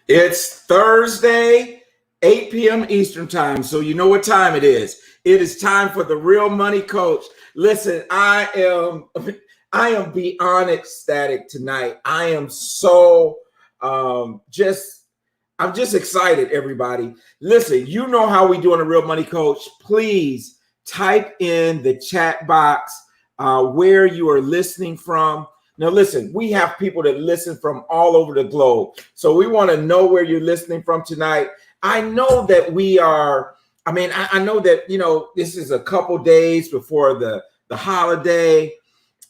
It's Thursday, 8 p.m. Eastern time. So you know what time it is. It is time for the Real Money Coach. Listen, I am beyond ecstatic tonight. I am so I'm just excited, everybody. Listen, you know how we do on the Real Money Coach. Please type in the chat box where you are listening from. Now, listen, we have people that listen from all over the globe. So we want to know where you're listening from tonight. I know that we are, I know that, this is a couple days before the holiday,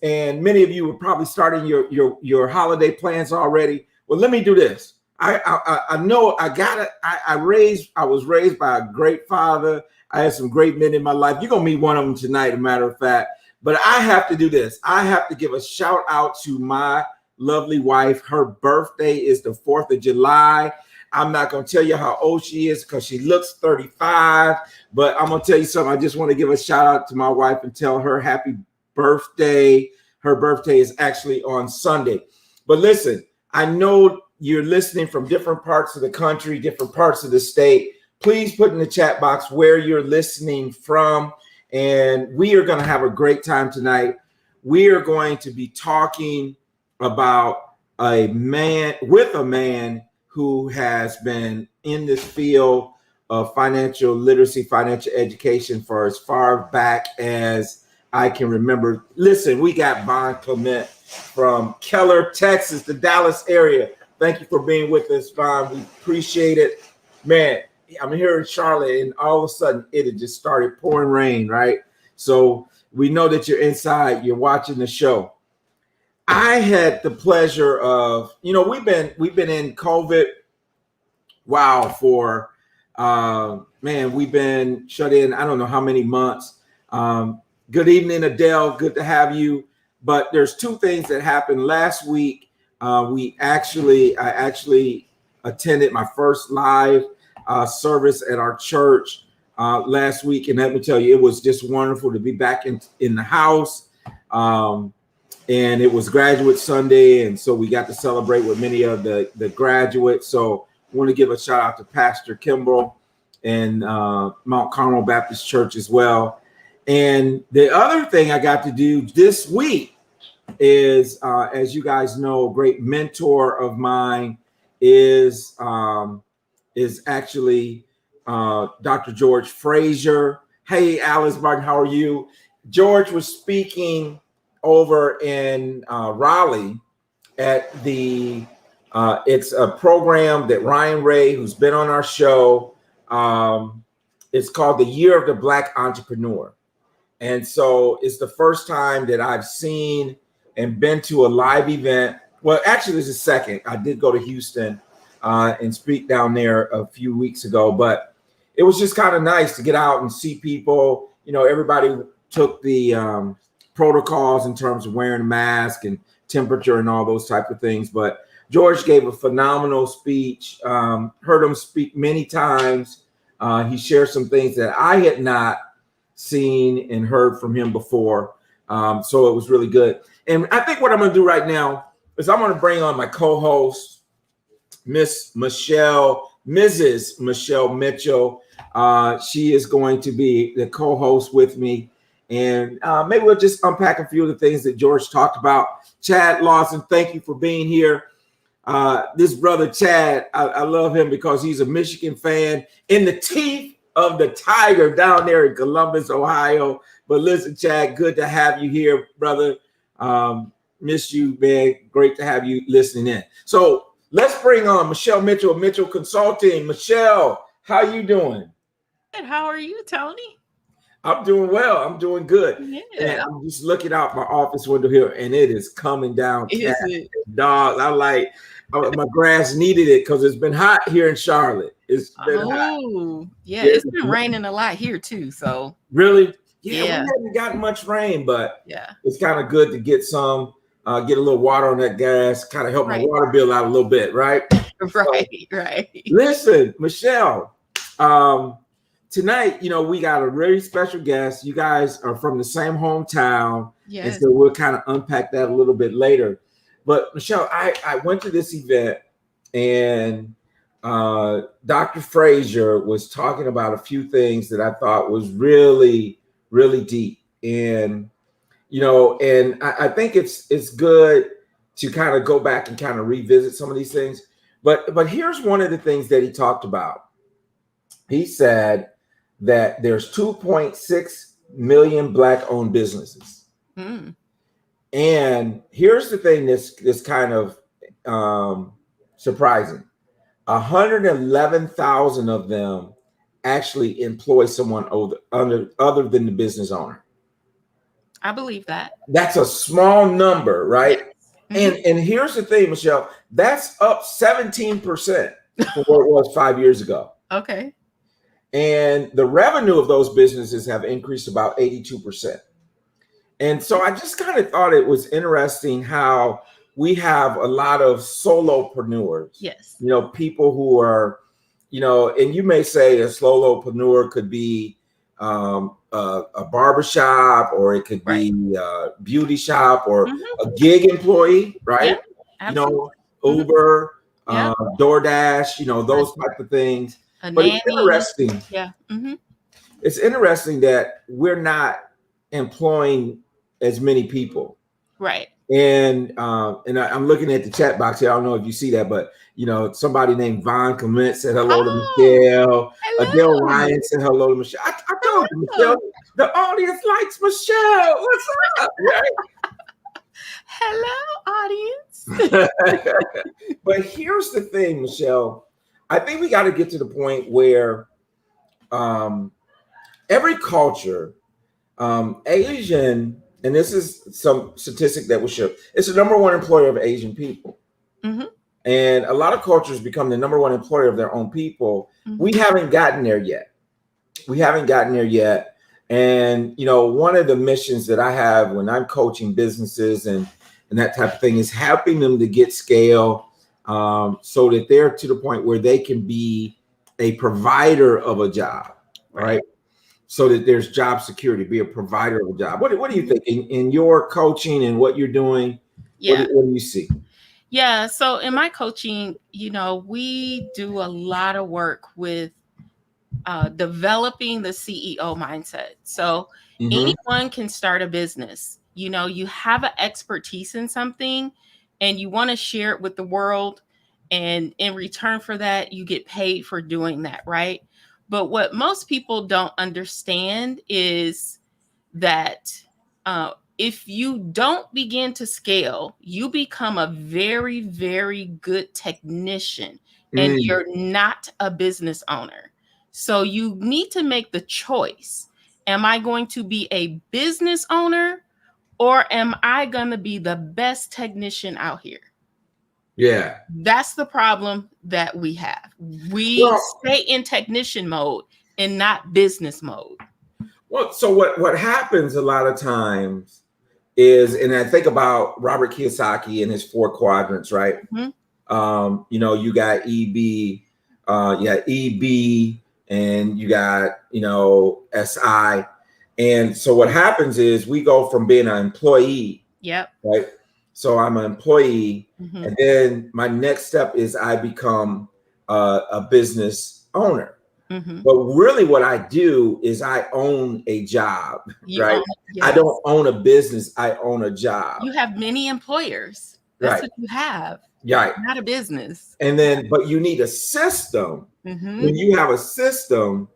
and many of you are probably starting your holiday plans already. Well, let me do this. I know I was raised by a great father. I had some great men in my life. You're going to meet one of them tonight, as a matter of fact. But I have to do this. I have to give a shout out to my lovely wife. Her birthday is the 4th of July. I'm not going to tell you how old she is because she looks 35. But I'm going to tell you something. I just want to give a shout out to my wife and tell her happy birthday. Her birthday is actually on Sunday. But listen, I know you're listening from different parts of the country, different parts of the state. Please put in the chat box where you're listening from. And we are going to have a great time tonight. We are going to be talking about a man who has been in this field of financial literacy, financial education for as far back as I can remember. Listen, we got Von Clement from Keller, Texas, the Dallas area. Thank you for being with us, Von. We appreciate it. Man, I'm here in Charlotte, and all of a sudden it had just started pouring rain, right? So we know that you're inside, you're watching the show. I had the pleasure of, we've been in COVID. Wow, for we've been shut in. I don't know how many months. Good evening, Adele. Good to have you. But there's two things that happened last week. I actually attended my first live service at our church last week, and let me tell you, it was just wonderful to be back in the house. And it was Graduate Sunday, and so we got to celebrate with many of the graduates. So I want to give a shout out to Pastor Kimball and Mount Carmel Baptist Church as well. And the other thing I got to do this week is, as you guys know, a great mentor of mine is actually Dr. George Frazier. Hey, Alice Martin, how are you? George was speaking over in Raleigh at the it's a program that Ryan Ray, who's been on our show, it's called the Year of the Black Entrepreneur. And so it's the first time that I've seen and been to a live event. Well, actually, this is second. I did go to Houston and speak down there a few weeks ago, but it was just kind of nice to get out and see people. Everybody took the protocols in terms of wearing a mask and temperature and all those type of things. But George gave a phenomenal speech. Heard him speak many times. He shared some things that I had not seen and heard from him before. So it was really good. And I think what I'm going to do right now is I'm going to bring on my co-host, Mrs. Michelle Mitchell. She is going to be the co-host with me. And maybe we'll just unpack a few of the things that George talked about. Chad Lawson, thank you for being here. This brother Chad, I love him because he's a Michigan fan in the teeth of the tiger down there in Columbus, Ohio. But listen, Chad, good to have you here, brother. Miss you, man. Great to have you listening in. So let's bring on Michelle Mitchell of Mitchell Consulting. Michelle, how you doing? And how are you, Tony? I'm doing well. I'm doing good. Yeah. And I'm just looking out my office window here, and it is coming down. Is it? Dog, my grass needed it because it's been hot here in Charlotte. It's been hot. Yeah, it's been raining a lot here too. So really, we haven't gotten much rain, but it's kind of good to get some, get a little water on that grass, kind of help my water bill out a little bit, right? Right. Listen, Michelle, tonight, we got a very special guest. You guys are from the same hometown, and so we'll kind of unpack that a little bit later. But Michelle, I went to this event, and Dr. Frazier was talking about a few things that I thought was really, really deep. And, and I think it's good to kind of go back and kind of revisit some of these things. But here's one of the things that he talked about. He said that there's 2.6 million Black-owned businesses. Mm. And here's the thing that's kind of surprising. 111,000 of them actually employ someone other than the business owner. I believe that. That's a small number, right? Yes. And here's the thing, Michelle, that's up 17% from what it was 5 years ago. Okay. And the revenue of those businesses have increased about 82%. And so I just kind of thought it was interesting how we have a lot of solopreneurs. Yes. People who are, and you may say a solopreneur could be a barbershop, or it could be a beauty shop, or a gig employee, right? Yeah, Uber, DoorDash, those type of things. But it's interesting. Yeah. Mm-hmm. It's interesting that we're not employing as many people. Right. And I'm looking at the chat box here. I don't know if you see that, but somebody named Von Clement said hello to Michelle. Adele Ryan said hello to Michelle. I told you, Michelle, the audience likes Michelle. What's up? Right? Hello, audience. But here's the thing, Michelle. I think we got to get to the point where every culture, Asian, and this is some statistic that will show, it's the number one employer of Asian people. Mm-hmm. And a lot of cultures become the number one employer of their own people. Mm-hmm. We haven't gotten there yet. And, one of the missions that I have when I'm coaching businesses and that type of thing is helping them to get scale so that they're to the point where they can be a provider of a job, right? So that there's job security, be a provider of a job. What do you think in your coaching and what you're doing? Yeah. What do you see? Yeah. So in my coaching, we do a lot of work with developing the CEO mindset. So anyone can start a business. You have an expertise in something and you want to share it with the world. And in return for that, you get paid for doing that, right? But what most people don't understand is that if you don't begin to scale, you become a very, very good technician and you're not a business owner. So you need to make the choice. Am I going to be a business owner or am I going to be the best technician out here? Yeah. That's the problem that we have. We stay in technician mode and not business mode. Well, so what happens a lot of times is, and I think about Robert Kiyosaki and his 4 quadrants, right? Mm-hmm. You got EB, and you got, SI. And so what happens is we go from being an employee. Yep. Right. So I'm an employee. Mm-hmm. And then my next step is I become a business owner. Mm-hmm. But really what I do is I own a job, right? Yes. I don't own a business. I own a job. You have many employers. That's what you have. Right. Not a business. And then, but you need a system. Mm-hmm. When you have a system,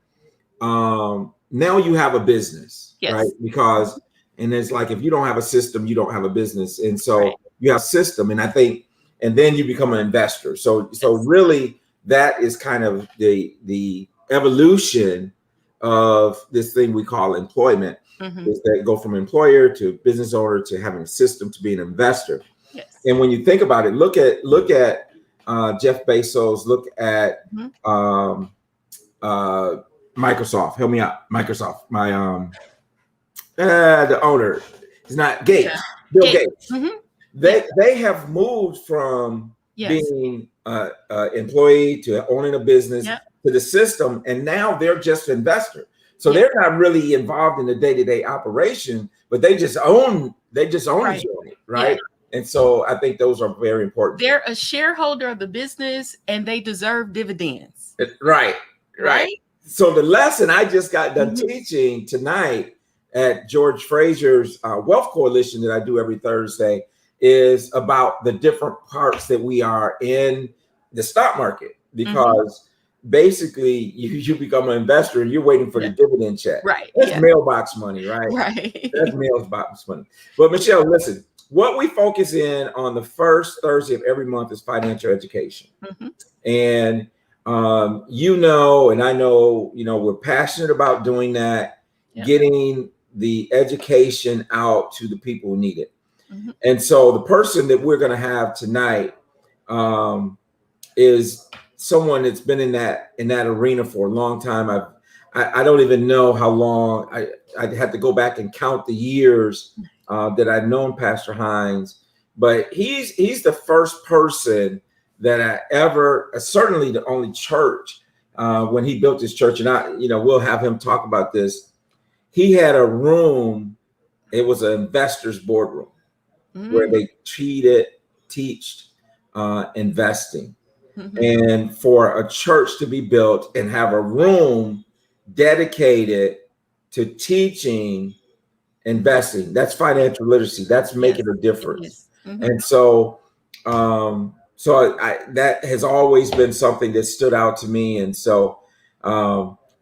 now you have a business, right? Because, and it's like, if you don't have a system, you don't have a business. And so you have system. And I think, and then you become an investor. So really that is kind of the evolution of this thing we call employment. Mm-hmm. Is that go from employer to business owner to having a system to being an investor. Yes. And when you think about it, look at Jeff Bezos, look at Microsoft. Help me out. Microsoft. My the owner is not Gates. Yeah. Bill Gates. Mm-hmm. They have moved from being employee to owning a business to the system, and now they're just an investor. So they're not really involved in the day-to-day operation, but they just own the joint, right? And so I think those are very important. They're a shareholder of the business and they deserve dividends. Right. Right? So the lesson I just got done teaching tonight at George Fraser's Wealth Coalition that I do every Thursday is about the different parts that we are in the stock market, because basically you become an investor and you're waiting for the dividend check. Right. That's mailbox money, right? Right. That's mailbox money. But Michelle, listen, what we focus in on the first Thursday of every month is financial education. And and I know, we're passionate about doing that, getting the education out to the people who need it. And so the person that we're going to have tonight is someone that's been in that arena for a long time. I don't even know how long. I'd have to go back and count the years that I've known Pastor Hines, but he's the first person that I ever, certainly the only church, when he built his church, and we'll have him talk about this. He had a room. It was an investors boardroom where they teach investing. And for a church to be built and have a room dedicated to teaching investing, that's financial literacy. That's making a difference. And so, that has always been something that stood out to me. And so,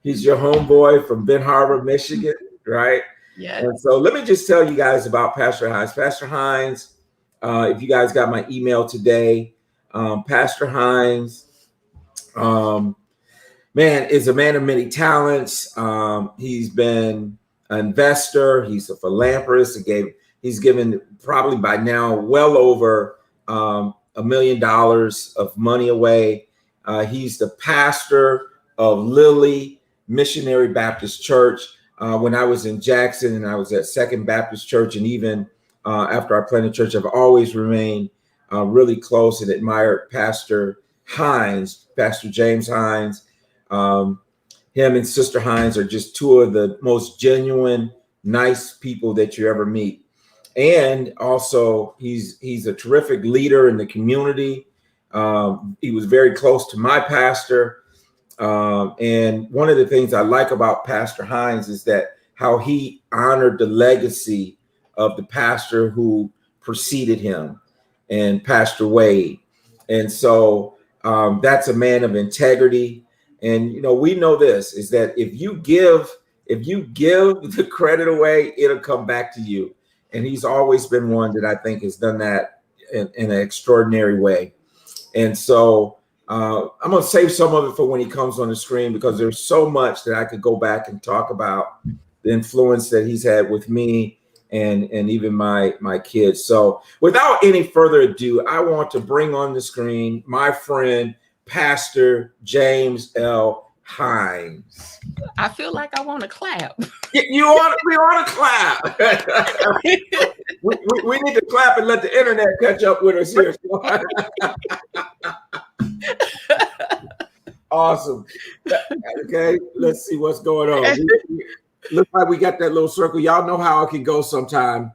he's your homeboy from Ben Harbor, Michigan, right? Yeah. And so let me just tell you guys about Pastor Hines. Pastor Hines, if you guys got my email today, Pastor Hines, is a man of many talents. He's been an investor. He's a philanthropist. He's given probably by now well over $1 million of money away. He's the pastor of Lily Missionary Baptist Church. When I was in Jackson and I was at Second Baptist Church, and even after I planted church, I've always remained really close and admired Pastor Hines, Pastor James Hines. Him and Sister Hines are just two of the most genuine, nice people that you ever meet. And also, he's a terrific leader in the community. He was very close to my pastor. And one of the things I like about Pastor Hines is that how he honored the legacy of the pastor who preceded him, and Pastor Wade. And so that's a man of integrity. And we know this is that if you give the credit away, it'll come back to you. And he's always been one that I think has done that in an extraordinary way. And so I'm going to save some of it for when he comes on the screen, because there's so much that I could go back and talk about the influence that he's had with me and even my kids. So without any further ado, I want to bring on the screen my friend, Pastor James L. Hines. I feel like I want to clap. We want to clap. we need to clap and let the internet catch up with us here. Awesome. Okay, let's see what's going on. Looks like we got that little circle. Y'all know how it can go sometime.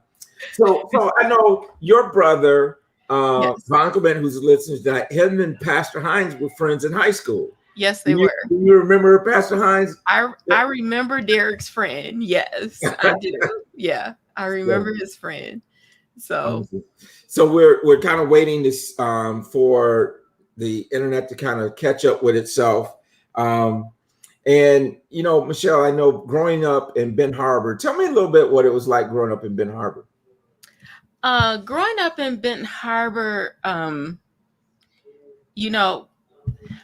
So I know your brother, Von Clement, who's listening tonight, him and Pastor Hines were friends in high school. Yes, they were. Do you remember Pastor Hines? I remember Derek's friend. Yes, I do. Yeah, I remember his friend. So we're kind of waiting this for the internet to kind of catch up with itself. And Michelle, I know growing up in Ben Harbor, tell me a little bit what it was like growing up in Ben Harbor. Growing up in Benton Harbor,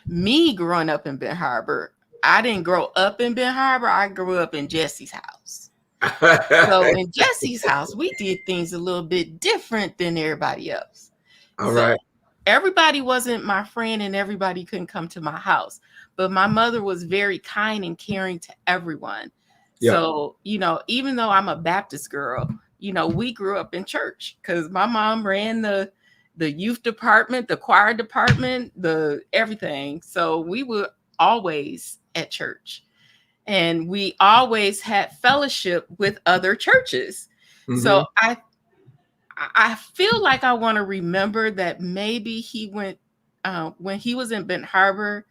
me growing up in Benton Harbor, I didn't grow up in Benton Harbor. I grew up in Jesse's house. So in Jesse's house, we did things a little bit different than everybody else. All right. Everybody wasn't my friend and everybody couldn't come to my house. But my mother was very kind and caring to everyone. Yeah. So, even though I'm a Baptist girl, we grew up in church because my mom ran the youth department, the choir department, the everything. So we were always at church. And we always had fellowship with other churches. Mm-hmm. So I feel like I want to remember that maybe he went when he was in Benton Harbor.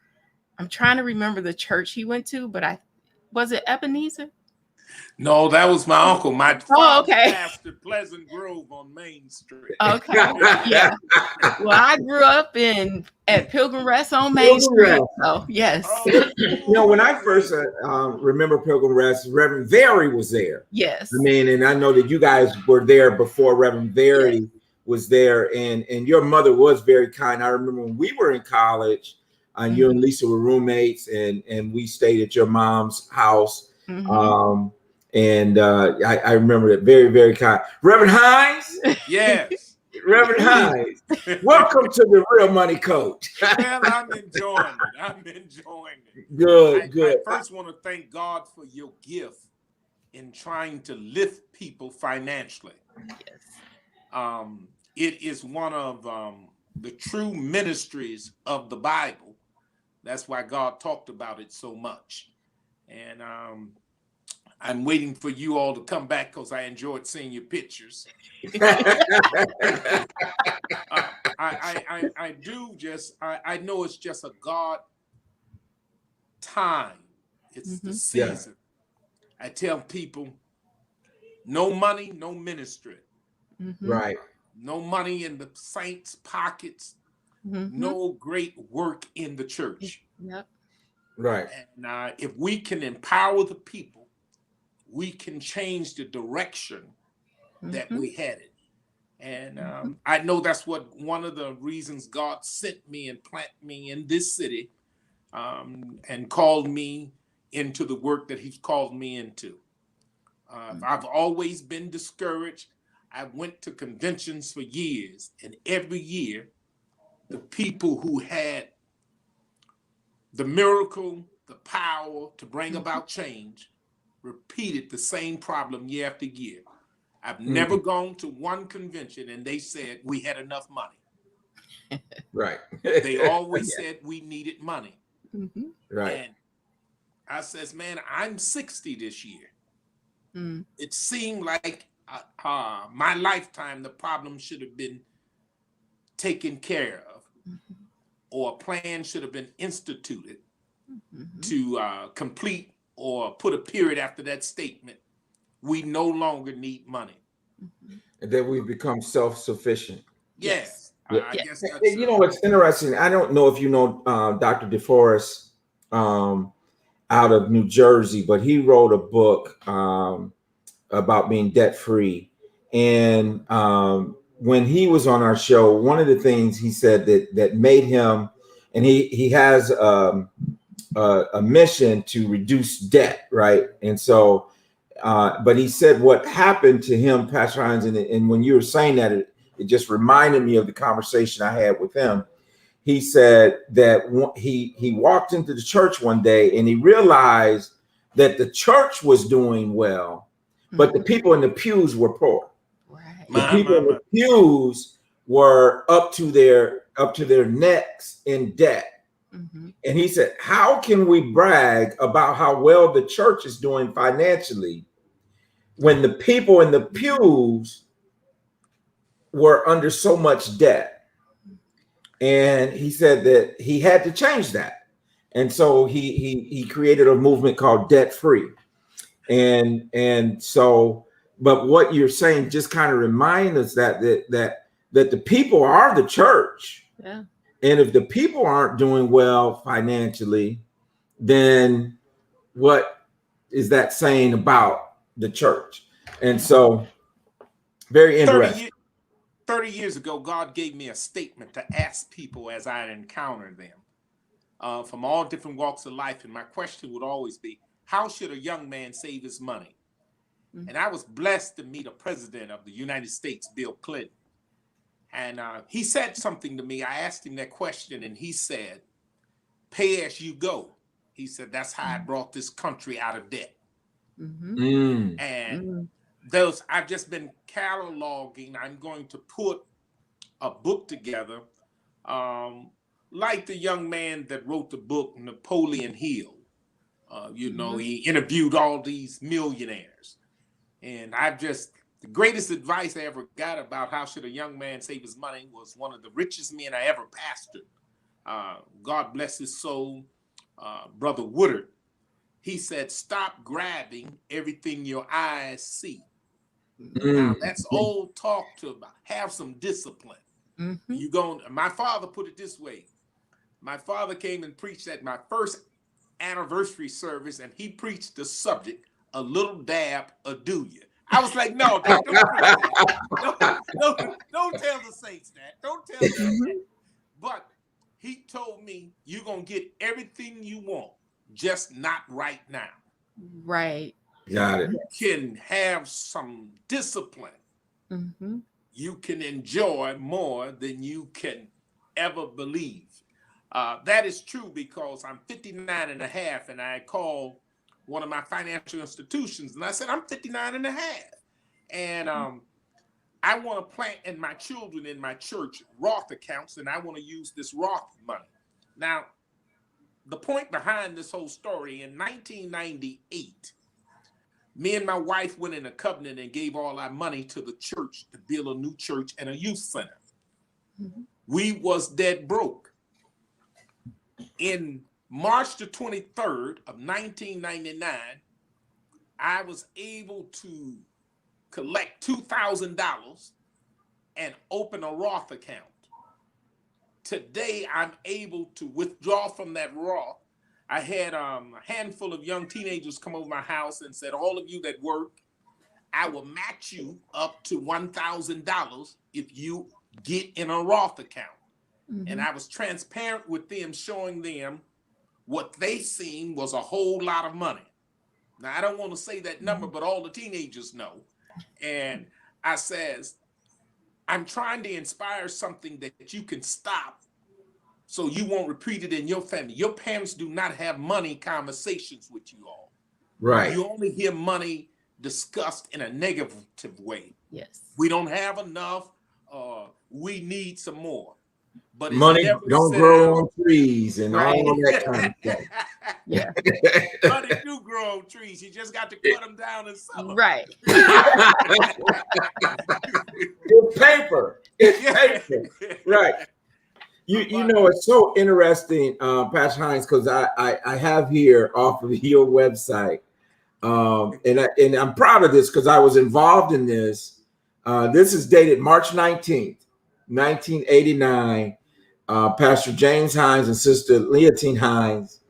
I'm trying to remember the church he went to, but was it Ebenezer? No, that was my uncle. My Oh, father okay. pastored Pleasant Grove on Main Street. Okay. Yeah. Well, I grew up at Pilgrim Rest on Main Street. So yes. When I first remember Pilgrim Rest, Reverend Very was there. Yes. I mean, and I know that you guys were there before Reverend Very was there, and your mother was very kind. I remember when we were in college, you and Lisa were roommates, and we stayed at your mom's house. And I remember it, very, very kind. Reverend Hines? Yes. Reverend Hines, welcome to the Real Money Coach. Well, I'm enjoying it. Good. I first want to thank God for your gift in trying to lift people financially. Yes. It is one of the true ministries of the Bible. That's why God talked about it so much. And I'm waiting for you all to come back because I enjoyed seeing your pictures. I know it's just a God time. It's the season. I tell people, no money, no ministry. Right. No money in the saints' pockets. No great work in the church. Yep. Right. And if we can empower the people, we can change the direction that we headed. And I know that's one of the reasons God sent me and planted me in this city and called me into the work that he's called me into. I've always been discouraged. I went to conventions for years, and every year, the people who had the miracle, the power to bring about change, repeated the same problem year after year. I've never gone to one convention and they said we had enough money. Right. They always said we needed money. Right. And I says, man, I'm 60 this year. It seemed like my lifetime, the problem should have been taken care of, or a plan should have been instituted to complete or put a period after that statement. We no longer need money. And then we've become self-sufficient. Yes. Yeah. I guess that's, it's interesting. I don't know if you know Dr. DeForest out of New Jersey, but he wrote a book about being debt-free. And when he was on our show, one of the things he said that made him, and he has a mission to reduce debt, right? And so, but he said what happened to him, Pastor Hines, and when you were saying that, it just reminded me of the conversation I had with him. He said that he walked into the church one day and he realized that the church was doing well, but the people in the pews were poor. Right. The people in the pews were up to their necks in debt. And he said, how can we brag about how well the church is doing financially when the people in the pews were under so much debt? And he said that he had to change that. And so he created a movement called Debt Free. And so, but what you're saying just kind of reminds us that the people are the church. Yeah. And if the people aren't doing well financially, then what is that saying about the church? And so, very interesting. 30 years ago, God gave me a statement to ask people as I encountered them from all different walks of life. And my question would always be, how should a young man save his money? And I was blessed to meet a president of the United States, Bill Clinton. And he said something to me. I asked him that question, and he said, pay as you go. He said, that's how I brought this country out of debt. And I've just been cataloging. I'm going to put a book together, like the young man that wrote the book, Napoleon Hill. He interviewed all these millionaires. And I've just The greatest advice I ever got about how should a young man save his money was one of the richest men I ever pastored. God bless his soul, Brother Woodard. He said, stop grabbing everything your eyes see. Now, that's old talk to have some discipline. My father put it this way. My father came and preached at my first anniversary service, and he preached the subject, a little dab of do you. I was like, no, Dad, don't preach that. Don't tell the saints that. Don't tell them that. But he told me, you're going to get everything you want, just not right now. Right. Got it. You can have some discipline. You can enjoy more than you can ever believe. That is true because I'm 59 and a half, and I called one of my financial institutions and I said, I'm 59 and a half. And I want to plant in my children in my church Roth accounts, and I want to use this Roth money. Now, the point behind this whole story, in 1998, me and my wife went in a covenant and gave all our money to the church to build a new church and a youth center. We was dead broke. In March the 23rd of 1999, I was able to collect $2,000 and open a Roth account. Today, I'm able to withdraw from that Roth. I had a handful of young teenagers come over my house and said, all of you that work, I will match you up to $1,000 if you get in a Roth account. And I was transparent with them, showing them what they seen was a whole lot of money. Now, I don't want to say that number, but all the teenagers know. And I says, I'm trying to inspire something that you can stop so you won't repeat it in your family. Your parents do not have money conversations with you all. Right. You only hear money discussed in a negative way. Yes. We don't have enough. We need some more. But money don't grow on trees and all that kind of stuff. Yeah. Money do grow on trees. You just got to cut them down and sell them. Right. It's paper. It's paper. Right. You know, it's so interesting, Pastor Hines, because I have here off of your website, and I'm proud of this because I was involved in this. This is dated March 19th, 1989. Pastor James Hines and Sister Leontine Hines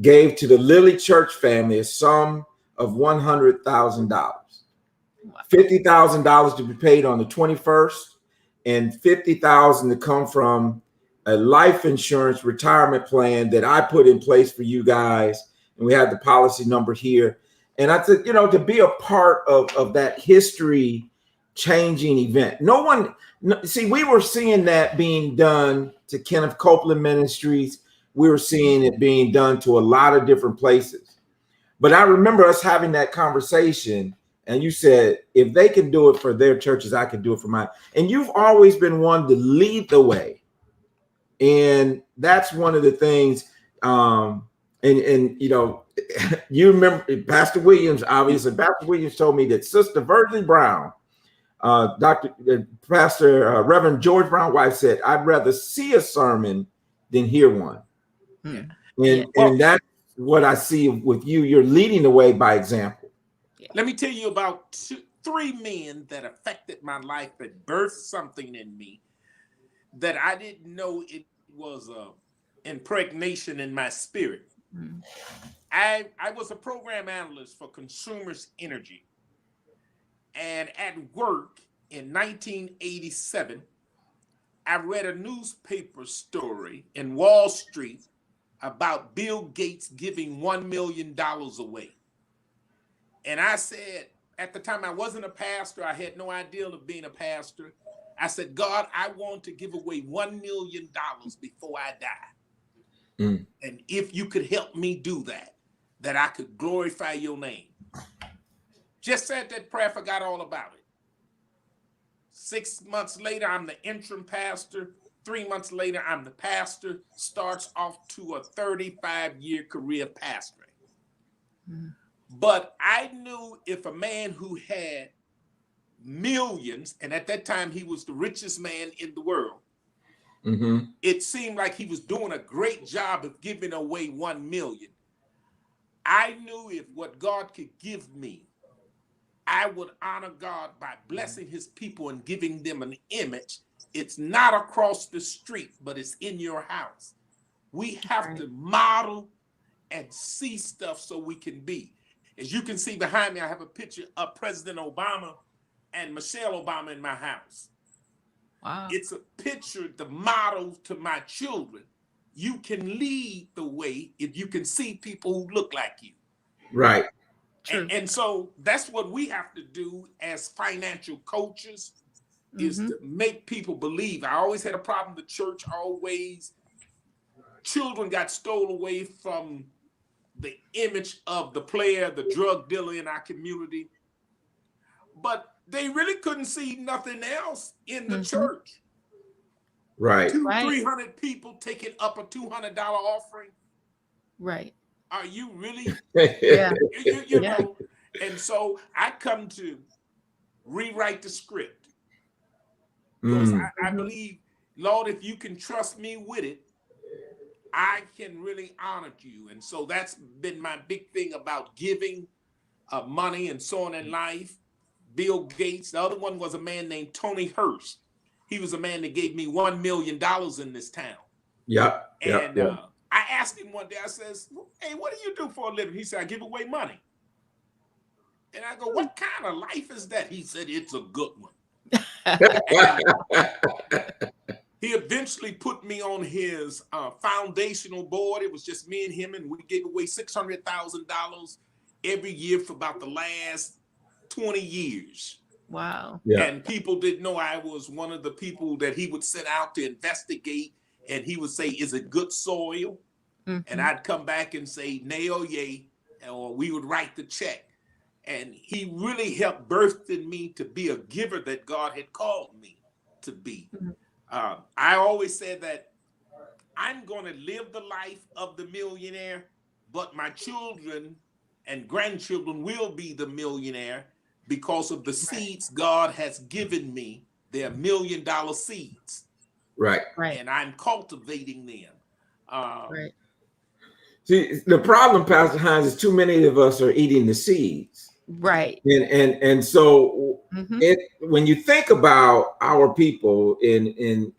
gave to the Lilly Church family a sum of $100,000, $50,000 to be paid on the 21st, and $50,000 to come from a life insurance retirement plan that I put in place for you guys. And we have the policy number here. And I said, you know, to be a part of that history changing event. See, we were seeing that being done to Kenneth Copeland Ministries. We were seeing it being done to a lot of different places. But I remember us having that conversation, and you said, if they can do it for their churches, I can do it for mine. And you've always been one to lead the way. And that's one of the things, and you know, you remember Pastor Williams, obviously. Pastor Williams told me that Sister Virgil Brown, Pastor Reverend George Brown's wife said, I'd rather see a sermon than hear one. And that's what I see with you. You're leading the way by example. Let me tell you about three men that affected my life, that birthed something in me that I didn't know it was impregnation in my spirit. I was a program analyst for Consumers Energy. And at work in 1987, I read a newspaper story in Wall Street about Bill Gates giving $1 million away. And I said, at the time I wasn't a pastor, I had no idea of being a pastor. I said, God, I want to give away $1 million before I die. And if you could help me do that I could glorify your name. Just said that prayer, forgot all about it. 6 months later, I'm the interim pastor. 3 months later, I'm the pastor. Starts off to a 35-year career pastoring. But I knew if a man who had millions, and at that time he was the richest man in the world. Mm-hmm. It seemed like he was doing a great job of giving away 1 million. I knew if what God could give me, I would honor God by blessing his people and giving them an image. It's not across the street, but it's in your house. We have to model and see stuff so we can be. As you can see behind me, I have a picture of President Obama and Michelle Obama in my house. Wow. It's a picture, the model to my children. You can lead the way if you can see people who look like you. Right. And so that's what we have to do as financial coaches, is to make people believe. I always had a problem. The church always, children got stolen away from the image of the player, the drug dealer in our community. But they really couldn't see nothing else in the church. Right. 300 people taking up a $200 offering. Right. Are you really? Yeah. You know, and so I come to rewrite the script. Because I believe, Lord, if you can trust me with it, I can really honor you. And so that's been my big thing about giving money and so on in life. Bill Gates, the other one was a man named Tony Hurst. He was a man that gave me $1 million in this town. Yep. And I asked him one day, I says, hey, what do you do for a living? He said, I give away money. And I go, what kind of life is that? He said, it's a good one. He eventually put me on his foundational board. It was just me and him, and we gave away $600,000 every year for about the last 20 years. Wow. Yeah. And people didn't know I was one of the people that he would send out to investigate, and he would say, is it good soil? And I'd come back and say, nay or yay, or we would write the check. And he really helped birth in me to be a giver that God had called me to be. I always said that I'm going to live the life of the millionaire, but my children and grandchildren will be the millionaire because of the seeds God has given me. They're $1 million seeds. Right. And I'm cultivating them. Right. See, the problem, Pastor Hines, is too many of us are eating the seeds. Right. And so when you think about our people in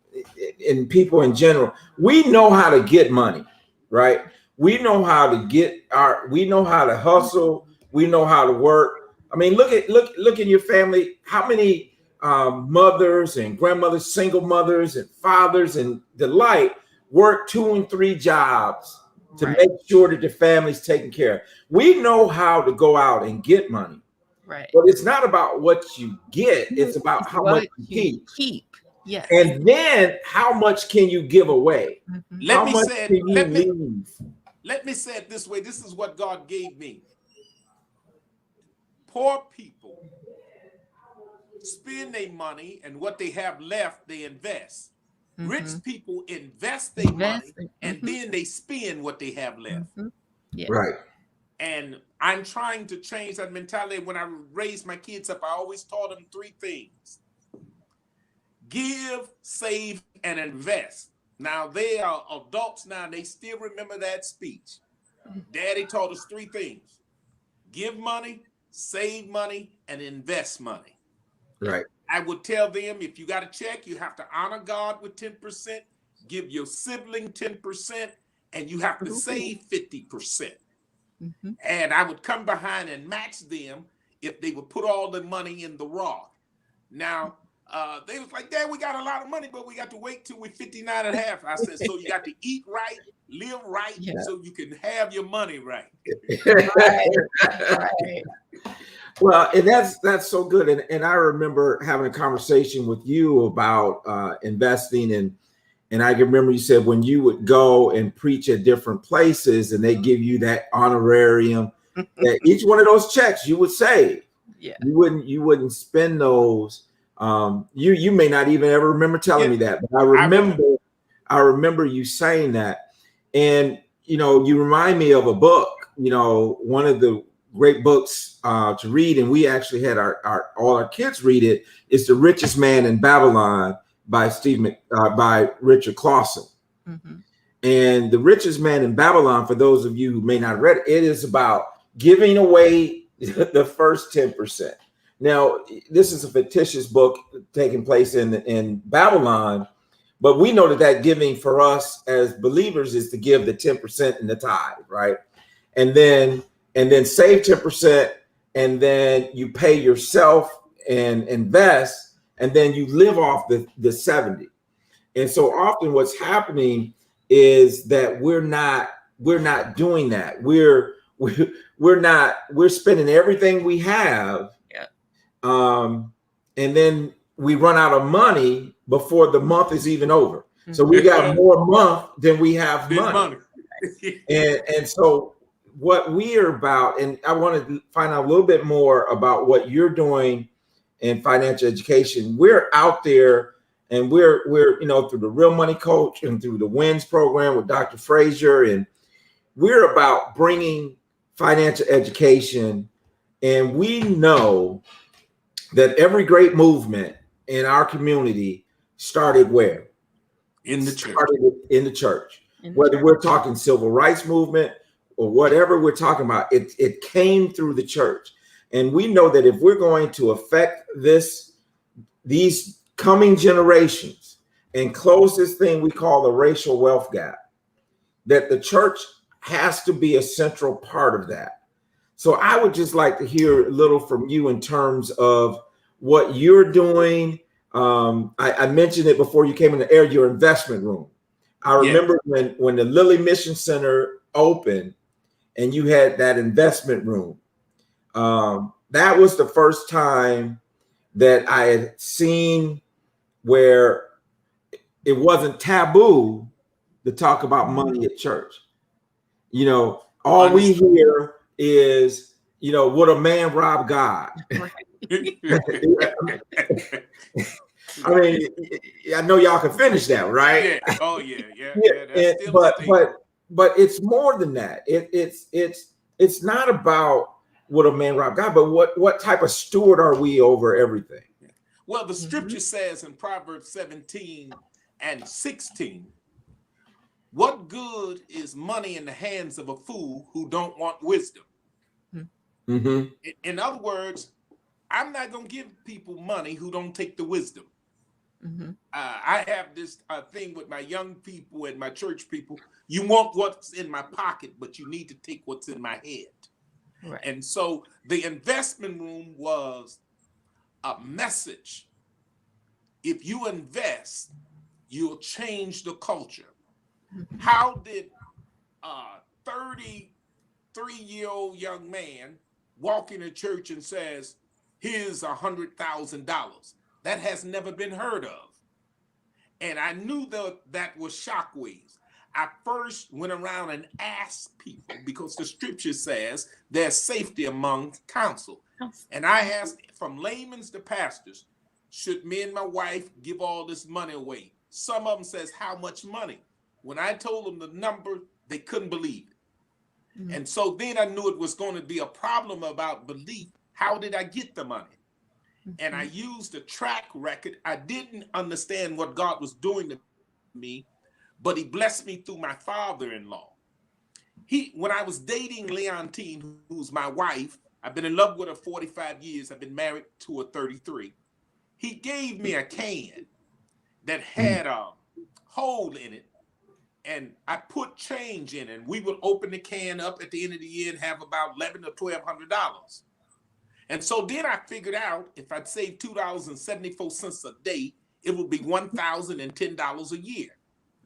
people in general, we know how to get money, right? We know how to we know how to hustle. We know how to work. I mean, look in your family. How many mothers and grandmothers, single mothers and fathers and the like work 2 and 3 jobs to make sure that the family's taken care of. We know how to go out and get money. Right. But it's not about what you get. It's about how much you keep. Yes. And then how much can you give away? Let me say it this way. This is what God gave me. Poor people spend their money, and what they have left, they invest. Rich people invest their money, and then they spend what they have left. Yes. Right. And I'm trying to change that mentality. When I raised my kids up, I always taught them 3 things: give, save, and invest. Now they are adults now, and they still remember that speech. Daddy taught us 3 things: give money, save money, and invest money. Right. I would tell them, if you got a check, you have to honor God with 10%, give your sibling 10%, and you have to save 50%. And I would come behind and match them if they would put all the money in the Roth. Now, they was like, Dad, we got a lot of money, but we got to wait till we're 59 and a half. I said, so you got to eat right, live right, so you can have your money right. Right. Well, and that's so good. And I remember having a conversation with you about investing, and I can remember you said when you would go and preach at different places and they give you that honorarium, that each one of those checks you would save. Yeah. You wouldn't spend those. You may not even ever remember telling me that, but I remember you saying that. And you know, you remind me of a book. You know, one of the great books to read, and we actually had all our kids read it. It's The Richest Man in Babylon by by Richard Clausen. Mm-hmm. And The Richest Man in Babylon, for those of you who may not have read it, it is about giving away the first 10%. Now, this is a fictitious book taking place in Babylon, but we know that giving for us as believers is to give the 10% in the tithe, right? And then save 10%, and then you pay yourself and invest, and then you live off the 70. And so often what's happening is that we're not doing that. We're spending everything we have. Yeah. And then we run out of money before the month is even over. So we got more month than we have money. and so what we are about, and I want to find out a little bit more about what you're doing in financial education. We're out there, and we're through the Real Money Coach and through the WINS program with Dr. Frazier, and we're about bringing financial education. And we know that every great movement in our community started where? In the church. Started in the church. Whether we're talking civil rights movement or whatever we're talking about, it came through the church. And we know that if we're going to affect these coming generations and close this thing we call the racial wealth gap, that the church has to be a central part of that. So I would just like to hear a little from you in terms of what you're doing. I mentioned it before you came in the air, your investment room. I remember when the Lilly Mission Center opened and you had that investment room. That was the first time that I had seen where it wasn't taboo to talk about money at church. All we hear is, would a man rob God? I mean, I know y'all can finish that, right? Yeah. Oh yeah. But it's more than that. It's not about would a man rob God, but what type of steward are we over everything? Well, the scripture says in Proverbs 17:16, what good is money in the hands of a fool who don't want wisdom? Mm-hmm. In other words, I'm not going to give people money who don't take the wisdom. Mm-hmm. I have this thing with my young people and my church people. You want what's in my pocket, but you need to take what's in my head. Right. And so the investment room was a message. If you invest, you'll change the culture. Mm-hmm. How did a 33-year-old young man walk in a church and says, here's $100,000? That has never been heard of. And I knew that was shockwaves. I first went around and asked people, because the scripture says there's safety among counsel. And I asked from laymen to pastors, should me and my wife give all this money away? Some of them says, how much money? When I told them the number, they couldn't believe it. Mm-hmm. And so then I knew it was going to be a problem about belief. How did I get the money? Mm-hmm. And I used a track record. I didn't understand what God was doing to me, but he blessed me through my father-in-law. When I was dating Leontine, who's my wife, I've been in love with her 45 years. I've been married to her 33. He gave me a can that had a hole in it, and I put change in it. And we would open the can up at the end of the year and have about $1,100 to $1,200. And so then I figured out if I'd save $2.74 a day, it would be $1,010 a year.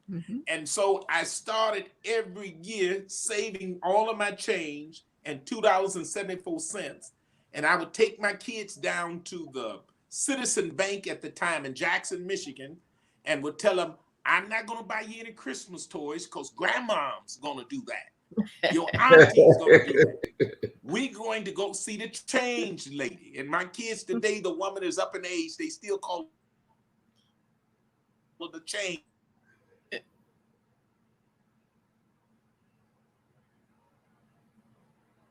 Mm-hmm. And so I started every year saving all of my change and $2.74. And I would take my kids down to the Citizen Bank at the time in Jackson, Michigan, and would tell them, I'm not going to buy you any Christmas toys because grandma's going to do that. Your auntie's going to do that. We're going to go see the change lady. And my kids today, the woman is up in age, they still call her the change.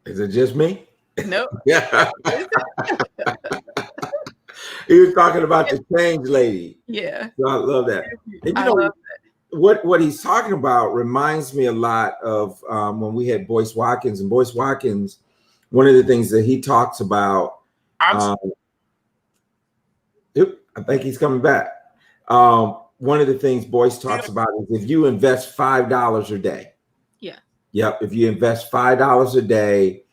Is it just me? Nope. Yeah. He was talking about the change lady. Yeah. So I love that. And I love what he's talking about reminds me a lot of when we had Boyce Watkins. And Boyce Watkins, one of the things that he talks about, I think he's coming back. One of the things Boyce talks about is if you invest $5 a day. Yeah. Yep. If you invest $5 a day,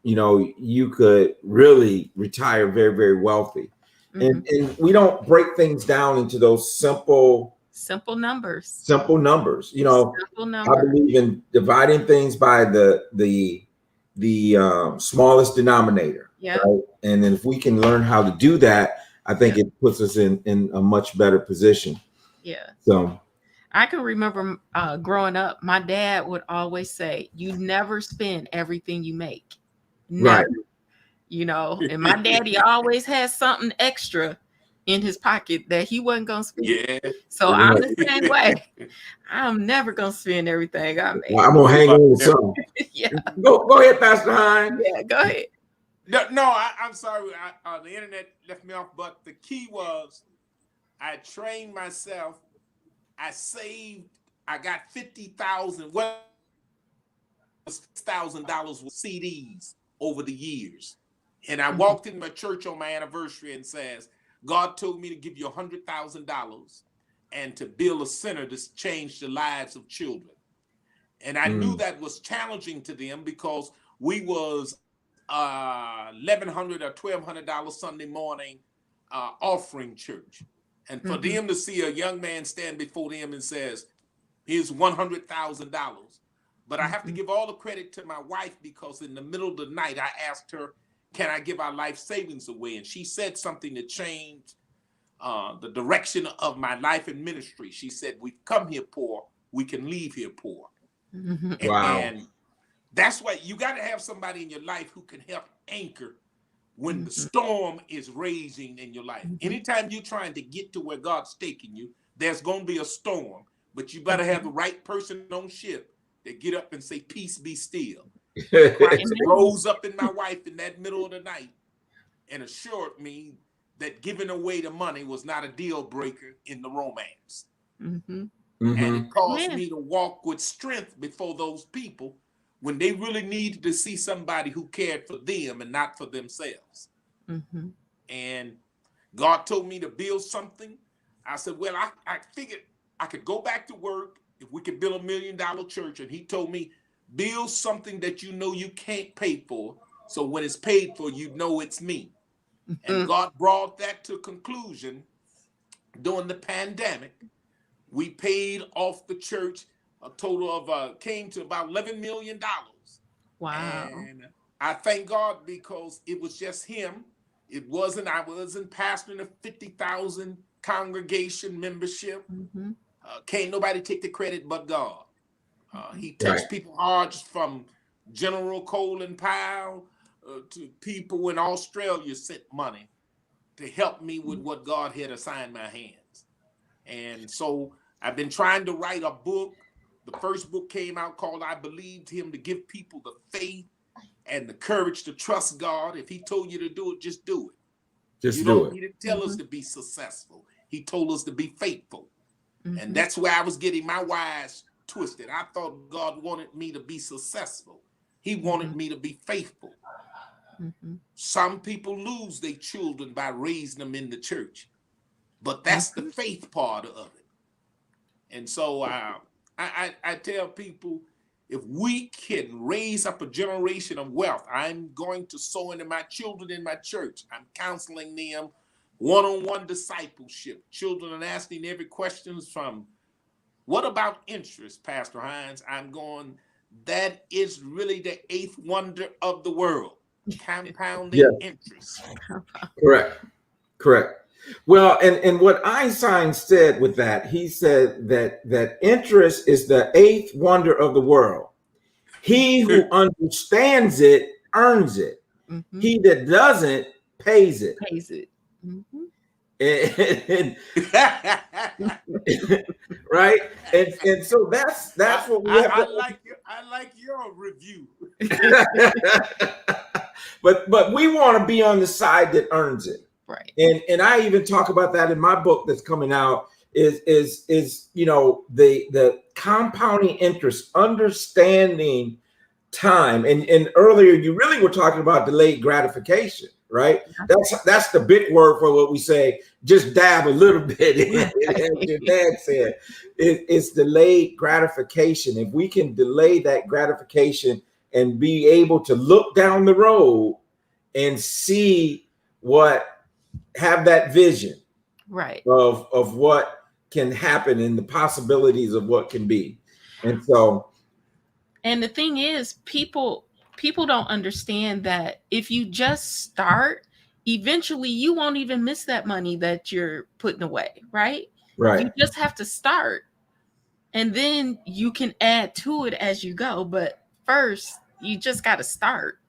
you could really retire very, very wealthy. And we don't break things down into those simple numbers. Simple numbers. I believe in dividing things by the smallest denominator. Yeah. Right? And then if we can learn how to do that, I think it puts us in a much better position. Yeah. So I can remember growing up, my dad would always say, you never spend everything you make. Never. Right. And my daddy always has something extra in his pocket that he wasn't going to spend. Yeah. So I'm the same way. I'm never going to spend everything I make. I'm going to hang on to something. Yeah. Go ahead, Pastor Hines. Yeah, go ahead. No, I'm sorry. The internet left me off, but the key was I trained myself. I saved. I got $50,000. Well, $6,000 with CDs over the years, and I walked in my church on my anniversary and says, God told me to give you $100,000 and to build a center to change the lives of children. And I knew that was challenging to them because we was $1,100 or $1,200 Sunday morning offering church. And for them to see a young man stand before them and says, here's $100,000. But I have to give all the credit to my wife because in the middle of the night, I asked her, can I give our life savings away? And she said something that changed the direction of my life and ministry. She said, we've come here poor, we can leave here poor. Wow. And that's why you got to have somebody in your life who can help anchor when the storm is raging in your life. Anytime you're trying to get to where God's taking you, there's going to be a storm, but you better have the right person on ship that get up and say, peace be still. Christ rose up in my wife in that middle of the night and assured me that giving away the money was not a deal breaker in the romance. And it caused me to walk with strength before those people when they really needed to see somebody who cared for them and not for themselves. And God told me to build something. I said, well, I figured I could go back to work if we could build $1 million church. And he told me, build something that you know you can't pay for. So when it's paid for, you know it's me. And God brought that to conclusion during the pandemic. We paid off the church a total of came to about $11 million. Wow. And I thank God because it was just him. I wasn't pastoring a 50,000 congregation membership. Can't nobody take the credit but God. He touched people's hearts from General Colin Powell to people in Australia sent money to help me with what God had assigned my hands. And so I've been trying to write a book. The first book came out called I Believed Him, to give people the faith and the courage to trust God. If he told you to do it, just do it. He didn't tell us to be successful. He told us to be faithful. And that's where I was getting my wires twisted. I thought God wanted me to be successful. He wanted me to be faithful. Some people lose their children by raising them in the church, but that's the faith part of it. And so I tell people, if we can raise up a generation of wealth, I'm going to sow into my children in my church. I'm counseling them, one-on-one discipleship. Children are asking every questions from, what about interest, Pastor Hines? I'm going, that is really the eighth wonder of the world, compounding interest. Correct. Well, and what Einstein said with that, he said that interest is the eighth wonder of the world. He who understands it earns it. He that doesn't pays it. Right, and so that's what we have. I like your review. but we want to be on the side that earns it. Right. And I even talk about that in my book that's coming out is the compounding interest, understanding time. And earlier you really were talking about delayed gratification, right? That's the big word for what we say, just dab a little bit in, as your dad said. It's delayed gratification. If we can delay that gratification and be able to look down the road and see have that vision, right, of what can happen and the possibilities of what can be. And so, and the thing is, people don't understand that if you just start, eventually you won't even miss that money that you're putting away, right? right. You just have to start, and then you can add to it as you go. But first, you just got to start.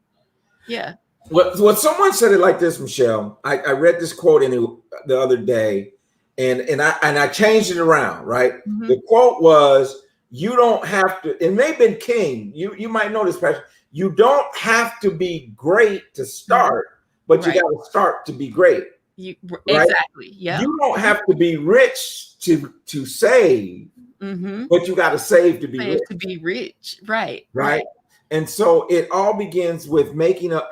Yeah. What someone said it like this, Michelle. I read this quote in it the other day, and I changed it around. Right, the quote was, "You don't have to." It may have been King. You might know this, Pastor. You don't have to be great to start, but you got to start to be great. Right? Exactly. Yeah. You don't have to be rich to save, but you got to save to be rich. To be rich, right? Right. And so it all begins with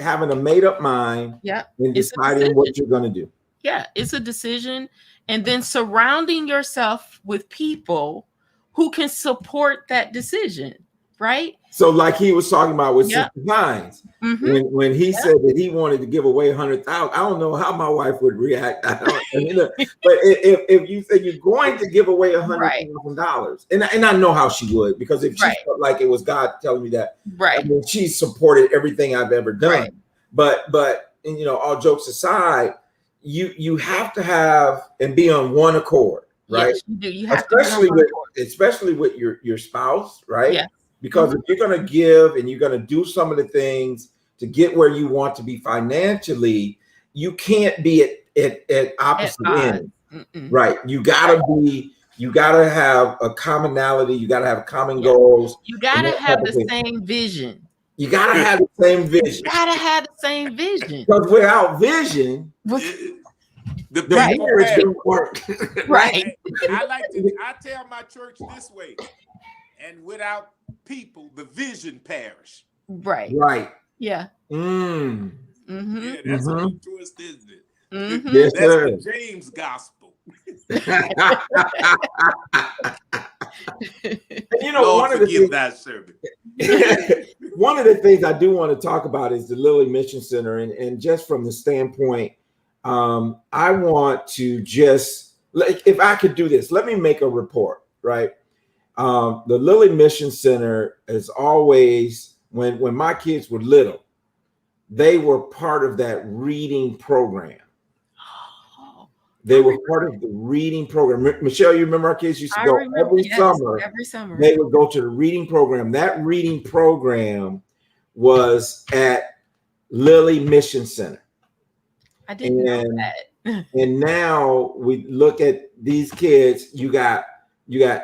having a made up mind, and deciding what you're going to do. Yeah, it's a decision. And then surrounding yourself with people who can support that decision, right? So like he was talking about with Sister Hines, when he said that he wanted to give away 100,000, I don't know how my wife would react. But if you say you're going to give away $100,000, and I know how she would, because if she felt like it was God telling me that, I mean, she supported everything I've ever done. But all jokes aside, you have to have and be on one accord, right? Yes, you do. You have especially with your spouse, right? Yeah. Because if you're going to give and you're going to do some of the things to get where you want to be financially, you can't be at opposite ends, right? You gotta have a commonality. You gotta have common goals. You gotta have the same vision. You gotta have the same vision. You gotta have the same vision. Because without vision, the marriage don't work. Right. I tell my church this way, and without people, the vision perish. Right. Right. Yeah. Yeah, that's a big twist, isn't it? Yes, that's the James gospel. One of the things I do want to talk about is the Lilly Mission Center, and just from the standpoint, I want to just, like, if I could do this, let me make a report, right? The Lilly Mission Center is always, when my kids were little, they were part of that reading program. They were part of the reading program. Michelle, you remember our kids used to go every summer. Every summer. They would go to the reading program. That reading program was at Lilly Mission Center. I didn't know that. And now we look at these kids. You got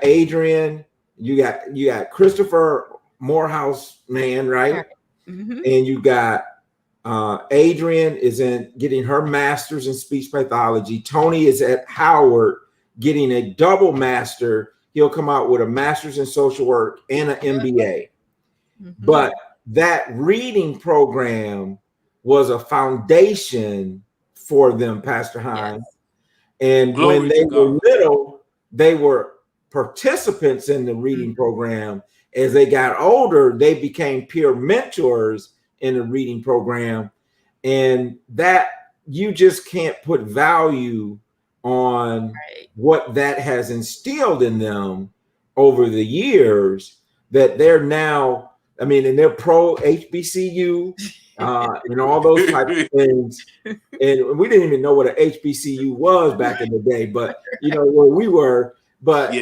Adrian, you got Christopher Morehouse, man, right? And you got Adrian is getting her master's in speech pathology. Tony is at Howard getting a double master. He'll come out with a master's in social work and an MBA. But that reading program was a foundation for them, Pastor Hines. And when they were little, they were participants in the reading program. As they got older, they became peer mentors in the reading program, and that you just can't put value on what that has instilled in them over the years, that they're now, I mean, and they're pro HBCU and all those type of things. And we didn't even know what an HBCU was back in the day, but where we were, but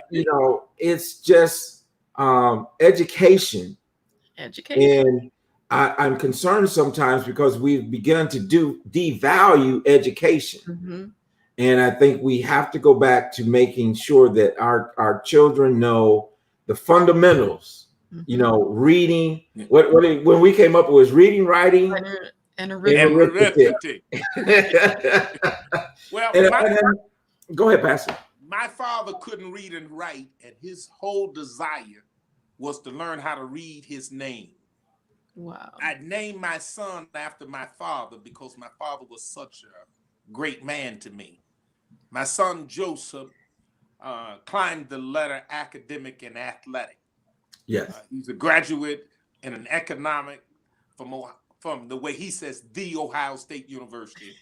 it's just education. And I'm concerned sometimes because we've begun to devalue education. And I think we have to go back to making sure that our children know the fundamentals, reading. When we came up, it was reading, writing, And arithmetic. Well, go ahead, Pastor. My father couldn't read and write, and his whole desire was to learn how to read his name. Wow. I named my son after my father because my father was such a great man to me. My son Joseph climbed the ladder academic and athletic. Yes. He's a graduate in an economic from the way he says, the Ohio State University.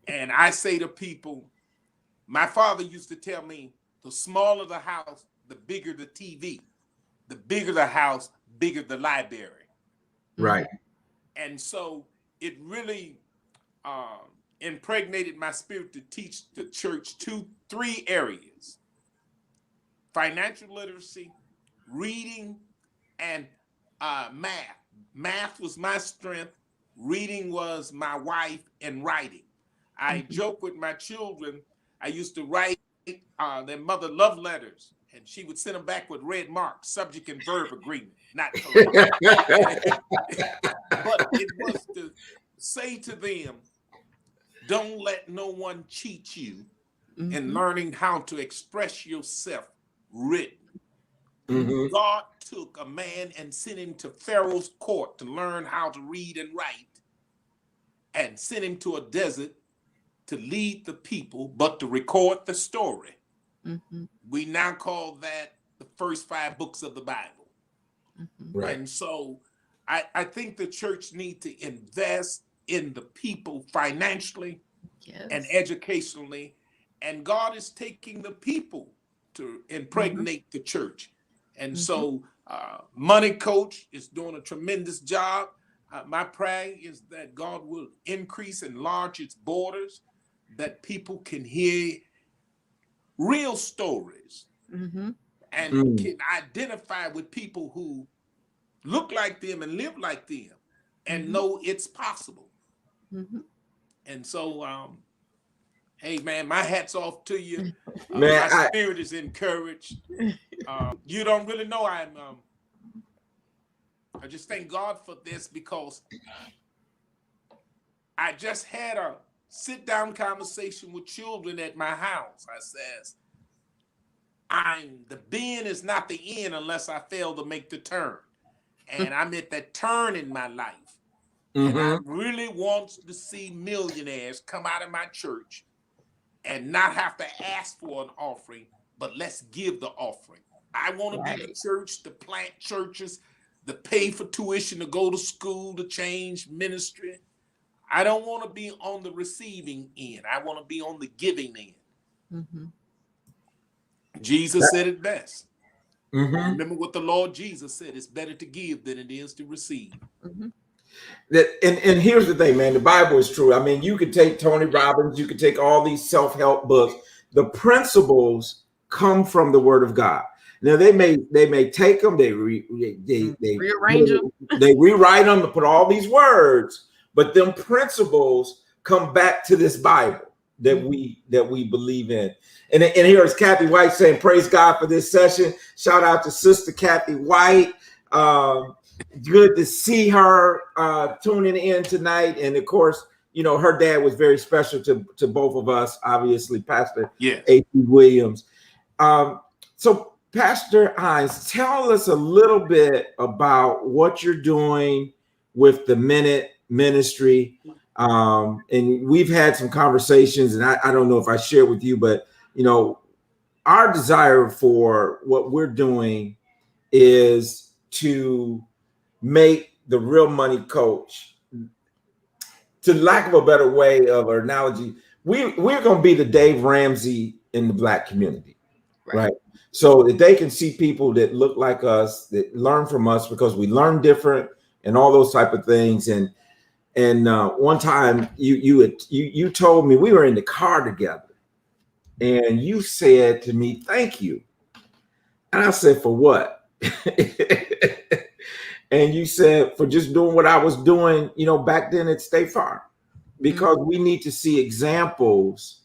And I say to people, my father used to tell me, the smaller the house, the bigger the TV. The bigger the house, bigger the library. Right. And so it really impregnated my spirit to teach the church three areas: financial literacy, reading, and math. Math was my strength. Reading was my wife, and writing. I joke with my children. I used to write their mother love letters, and she would send them back with red marks, subject and verb agreement, not correct. But it was to say to them, don't let no one cheat you in learning how to express yourself written. God took a man and sent him to Pharaoh's court to learn how to read and write, and sent him to a desert to lead the people, but to record the story. We now call that the first 5 books of the Bible. Right. And so I think the church needs to invest in the people financially and educationally. And God is taking the people to impregnate the church. And so Money Coach is doing a tremendous job. My prayer is that God will increase and enlarge its borders, that people can hear real stories and can identify with people who look like them and live like them and know it's possible. And so, hey, man, my hat's off to you. Man, my spirit is encouraged. You don't really know I just thank God for this, because I just had a sit-down conversation with children at my house. I says, the being is not the end unless I fail to make the turn. And I'm at that turn in my life. And I really want to see millionaires come out of my church and not have to ask for an offering, but let's give the offering. I want to be the church to plant churches, to pay for tuition, to go to school, to change ministry. I don't want to be on the receiving end. I want to be on the giving end. Jesus said it best. Remember what the Lord Jesus said: it's better to give than it is to receive. And here's the thing, man, the Bible is true. I mean, you could take Tony Robbins, you could take all these self-help books. The principles come from the Word of God. Now they may take them, they rearrange them, they rewrite them to put all these words, but them principles come back to this Bible that we believe in. And here is Kathy White saying, praise God for this session. Shout out to Sister Kathy White. Good to see her tuning in tonight. And of course, you know, her dad was very special to both of us, obviously, Pastor A.P. Williams. So Pastor Hines, tell us a little bit about what you're doing with the Minute Ministry. And we've had some conversations, and I don't know if I shared with you, but, you know, our desire for what we're doing is to make the Real Money Coach, to lack of a better way of an analogy, we're going to be the Dave Ramsey in the Black community, right? So that they can see people that look like us, that learn from us, because we learn different and all those type of things. And one time you told me, we were in the car together, and you said to me, thank you. And I said, for what? And you said, for just doing what I was doing, you know, back then at State Farm, because we need to see examples.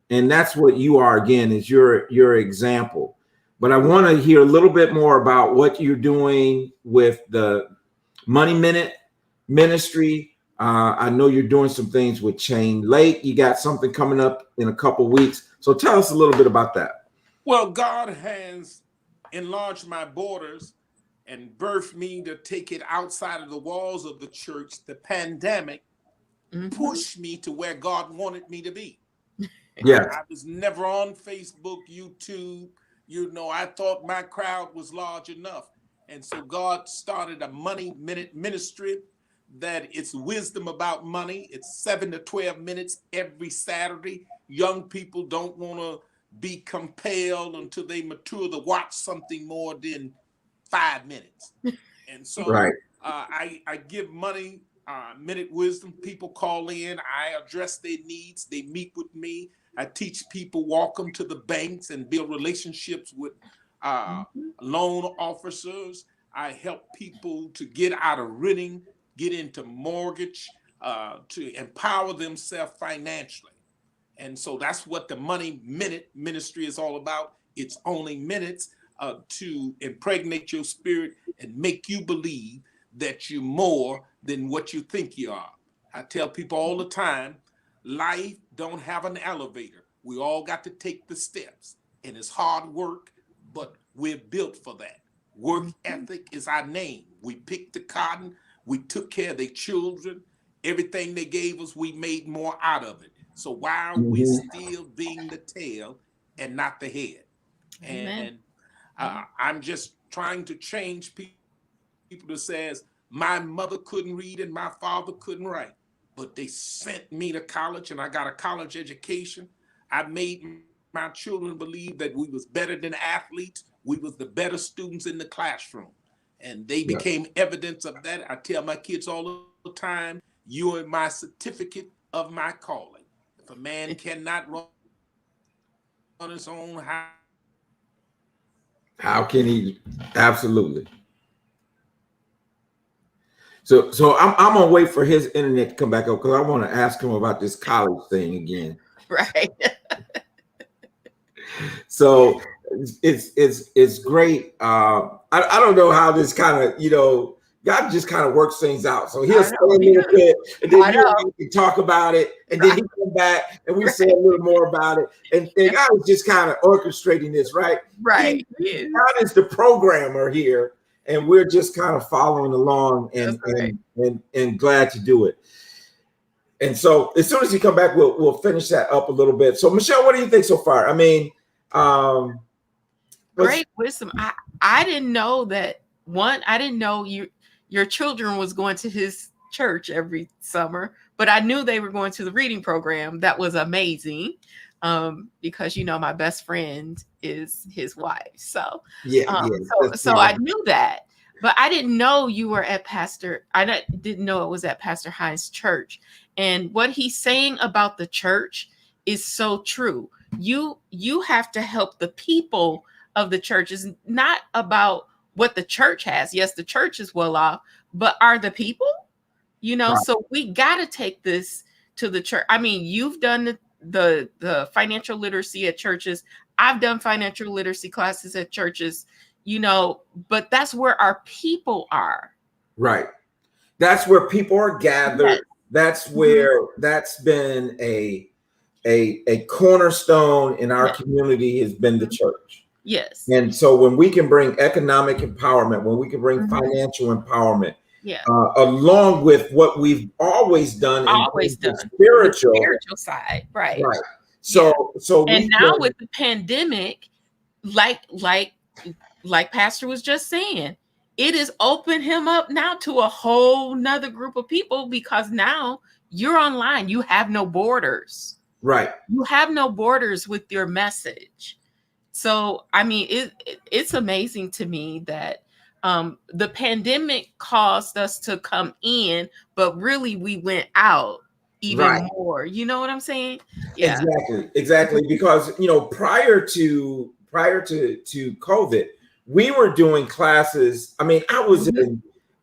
And that's what you are, again, is your example. But I want to hear a little bit more about what you're doing with the Money Minute Ministry. I know you're doing some things with Chain Lake. You got something coming up in a couple weeks. So tell us a little bit about that. Well, God has enlarged my borders and birthed me to take it outside of the walls of the church. The pandemic pushed me to where God wanted me to be. Yeah. I was never on Facebook, YouTube. You know, I thought my crowd was large enough. And so God started a money minute ministry that it's wisdom about money. It's 7 to 12 minutes every Saturday. Young people don't want to be compelled until they mature to watch something more than 5 minutes. And so right. I give money minute wisdom. People call in. I address their needs. They meet with me. I teach people, walk them to the banks and build relationships with loan officers. I help people to get out of renting, get into mortgage, to empower themselves financially. And so that's what the Money Minute Ministry is all about. It's only minutes to impregnate your spirit and make you believe that you're more than what you think you are. I tell people all the time, life don't have an elevator. We all got to take the steps, and it's hard work, but we're built for that. Work ethic is our name. We picked the cotton. We took care of their children. Everything they gave us, we made more out of it. So why are we still being the tail and not the head? And I'm just trying to change people that says, my mother couldn't read and my father couldn't write, but they sent me to college and I got a college education. I made my children believe that we was better than athletes. We was the better students in the classroom. And they became evidence of that. I tell my kids all the time, you are my certificate of my calling. If a man cannot run on his own, how can he? Absolutely. So I'm gonna wait for his internet to come back up because I want to ask him about this college thing again. Right. So it's great. I don't know how this kind of, God just kind of works things out. So he'll say a little bit, and then you can talk about it, and then he come back and we say a little more about it. And God is just kind of orchestrating this, right? Right. God is the programmer here, and we're just kind of following along and glad to do it. And so as soon as you come back, we'll finish that up a little bit. So Michelle, what do you think so far? I mean, great wisdom. I didn't know that. I didn't know your children was going to his church every summer, but I knew they were going to the reading program. That was amazing. Because my best friend is his wife. So so I knew that, but I didn't know you were at I didn't know it was at Pastor Hines' church. And what he's saying about the church is so true. You have to help the people of the church. It's not about what the church has. Yes, the church is well off, but are the people? Right. So we got to take this to the church. I mean, you've done the financial literacy at churches. I've done financial literacy classes at churches, but that's where our people are. Right. That's where people are gathered. Yes. That's where that's been a cornerstone in our community has been the church. Yes. And so when we can bring economic empowerment, when we can bring financial empowerment, along with what we've always done, the spiritual side, right? So now with the pandemic, like Pastor was just saying, it has opened him up now to a whole nother group of people because now you're online. You have no borders, right? You have no borders with your message. So I mean, it's amazing to me that. The pandemic caused us to come in, but really we went out even more. You know what I'm saying? Yeah, exactly. Because prior to COVID, we were doing classes. I mean, I was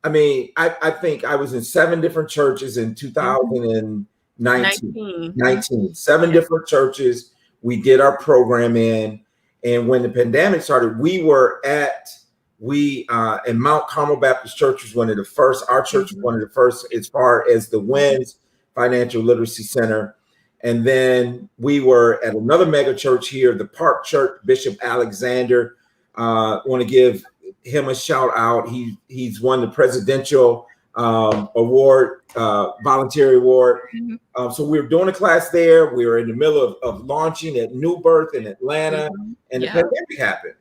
I think I was in 7 different churches in 2019. 7 different churches. We did our program in, and when the pandemic started, we were at We and Mount Carmel Baptist Church was one of the first. Our church was one of the first as far as the WINS Financial Literacy Center. And then we were at another mega church here, the Park Church, Bishop Alexander. Want to give him a shout out. He's won the presidential award, voluntary award. So we were doing a class there. We were in the middle of launching at New Birth in Atlanta, and the pandemic happened.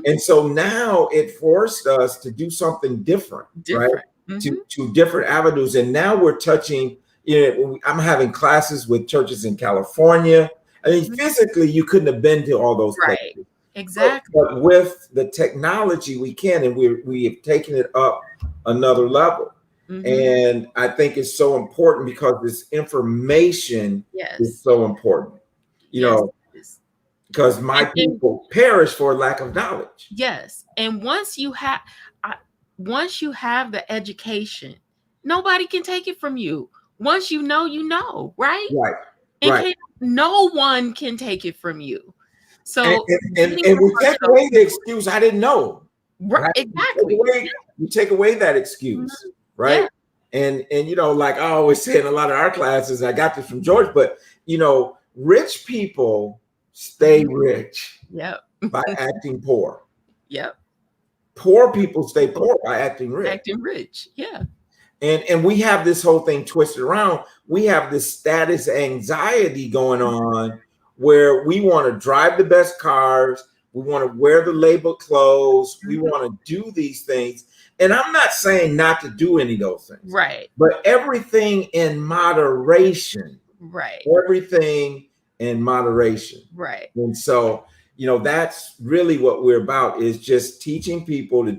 And so now it forced us to do something different. Right? To different avenues. And now we're touching, I'm having classes with churches in California. I mean, physically, you couldn't have been to all those places. Exactly. But with the technology, we can, and we have taken it up another level. And I think it's so important because this information is so important. You know, because my people perish for lack of knowledge. Yes. And once you have the education, nobody can take it from you. Once you know, right? Right. And no one can take it from you. So and we take away the excuse, I didn't know. Right. Exactly. You take away that excuse, right? And like I always say in a lot of our classes, I got this from George, but rich people stay rich by acting poor. Poor people stay poor by acting rich. And we have this whole thing twisted around. We have this status anxiety going on where we want to drive the best cars. We want to wear the labeled clothes. We want to do these things. And I'm not saying not to do any of those things. Right. But everything in moderation. Right. Everything in moderation. Right. And so, that's really what we're about, is just teaching people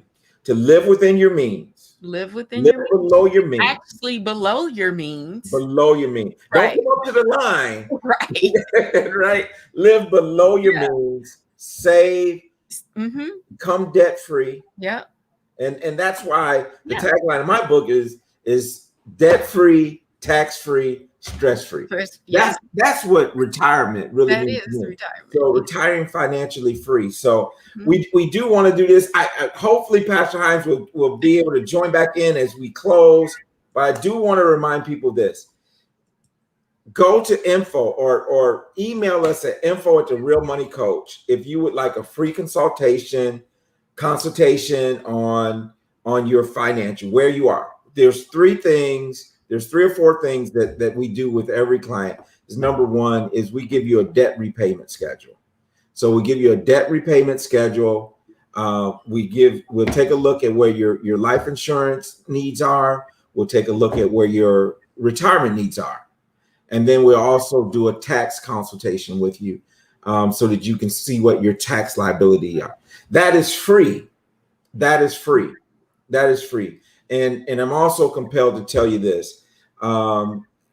to live within your means. Live within your means. Below your means. Actually, below your means. Below your means. Right. Don't come up to the line. Right. Right. Live below your means. Save. Become debt free. Yeah. And that's why the tagline of my book is debt free, tax free, stress free. That's what retirement really means. That is retirement. So retiring financially free. So we do want to do this. I hopefully Pastor Hines will be able to join back in as we close. But I do want to remind people this. Go to info or email us at info@therealmoneycoach if you would like a free consultation on your financial, where you are. There's three or four things that we do with every client. Number one is we give you a debt repayment schedule. So we give you a debt repayment schedule. We'll take a look at where your life insurance needs are. We'll take a look at where your retirement needs are. And then we'll also do a tax consultation with you so that you can see what your tax liability are. That is free. That is free. And I'm also compelled to tell you this.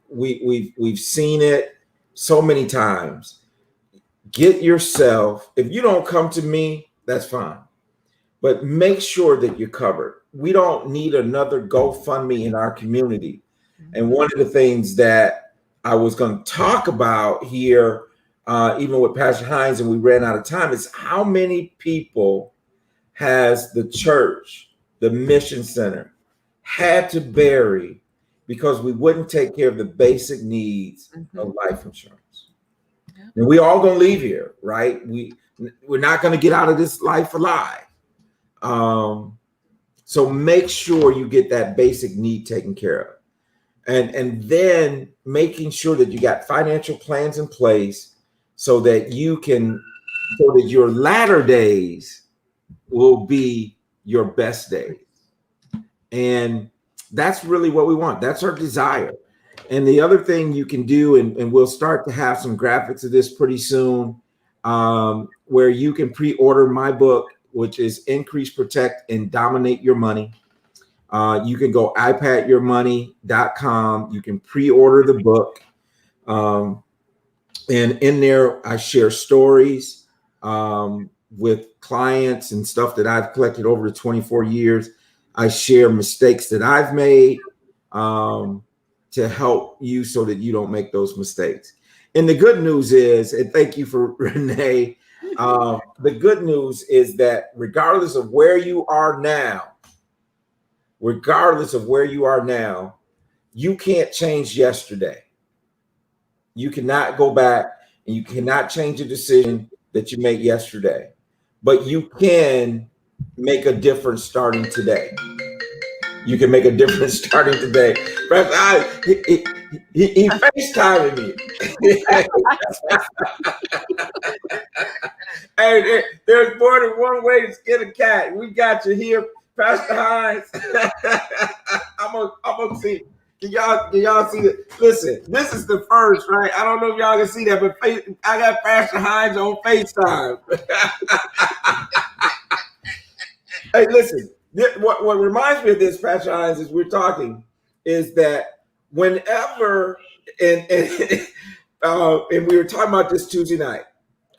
We've seen it so many times. Get yourself, if you don't come to me, that's fine. But make sure that you're covered. We don't need another GoFundMe in our community. And one of the things that I was going to talk about here, even with Pastor Hines, and we ran out of time, is how many people has the church, the mission center, had to bury because we wouldn't take care of the basic needs of life insurance. And we all gonna leave here, right? We're not gonna get out of this life alive. So make sure you get that basic need taken care of. And then making sure that you got financial plans in place so that your latter days will be your best days. And that's really what we want. That's our desire. And the other thing you can do, and we'll start to have some graphics of this pretty soon, where you can pre-order my book, which is Increase, Protect, and Dominate Your Money. You can go iPadYourMoney.com. You can pre-order the book. And in there, I share stories with clients and stuff that I've collected over the 24 years. I share mistakes that I've made to help you so that you don't make those mistakes. And the good news is, and thank you for Renee, The good news is that regardless of where you are now, you can't change yesterday. You cannot go back and you cannot change a decision that you made yesterday, but you can make a difference starting today. You can make a difference starting today. He FaceTiming me. Hey, there's more than one way to skin a cat. We got you here, Pastor Hines. I'm gonna see. Can y'all see that? Listen, this is the first, right? I don't know if y'all can see that, but I got Pastor Hines on FaceTime. Hey, listen. What reminds me of this, Pastor Hines, as we're talking, is that whenever and we were talking about this Tuesday night.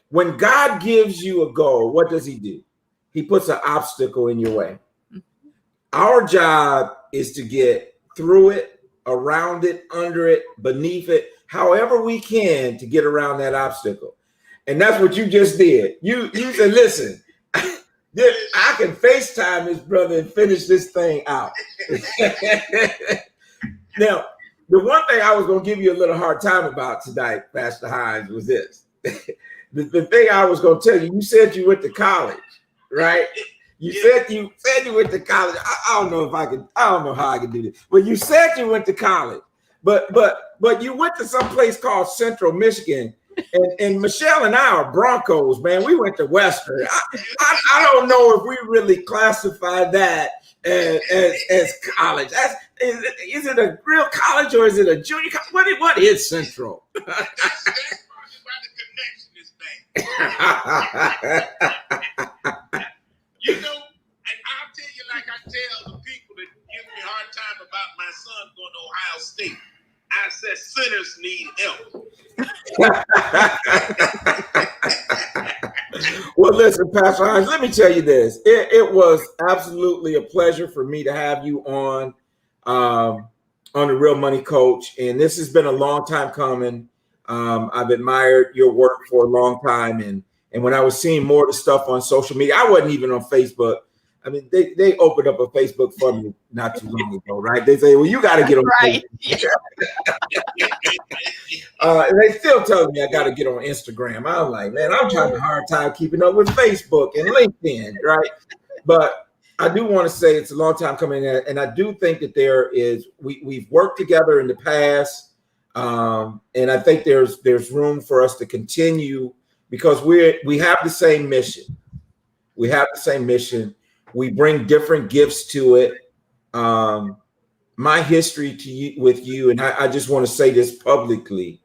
When God gives you a goal, what does he do? He puts an obstacle in your way. Our job is to get through it, around it, under it, beneath it, however we can to get around that obstacle. And that's what you just did. You said, listen, I can FaceTime this brother and finish this thing out. Now, the one thing I was going to give you a little hard time about tonight, Pastor Hines, was this. The thing I was going to tell you, you said you went to college, right? You said you went to college. I don't know how I can do this. But you said you went to college. But you went to some place called Central Michigan. And Michelle and I are Broncos, man. We went to Western. I don't know if we really classify that as college. Is it a real college or is it a junior college? What is Central? That's probably why the connection is bad. You know, and I'll tell you like I tell the people that give me a hard time about my son going to Ohio State. I said sinners need help. Well, listen, Pastor Hines, let me tell you this. It was absolutely a pleasure for me to have you on The Real Money Coach. And this has been a long time coming. I've admired your work for a long time. And when I was seeing more of the stuff on social media, I wasn't even on Facebook. I mean, they opened up a Facebook for me not too long ago, right? They say, well, you got to get on right. And they still telling me I got to get on Instagram. I'm like, man, I'm trying a hard time keeping up with Facebook and LinkedIn, right? But I do want to say it's a long time coming, and I do think that we've worked together in the past, and I think there's room for us to continue because we have the same mission. We have the same mission. We bring different gifts to it. My history with you, and I just want to say this publicly.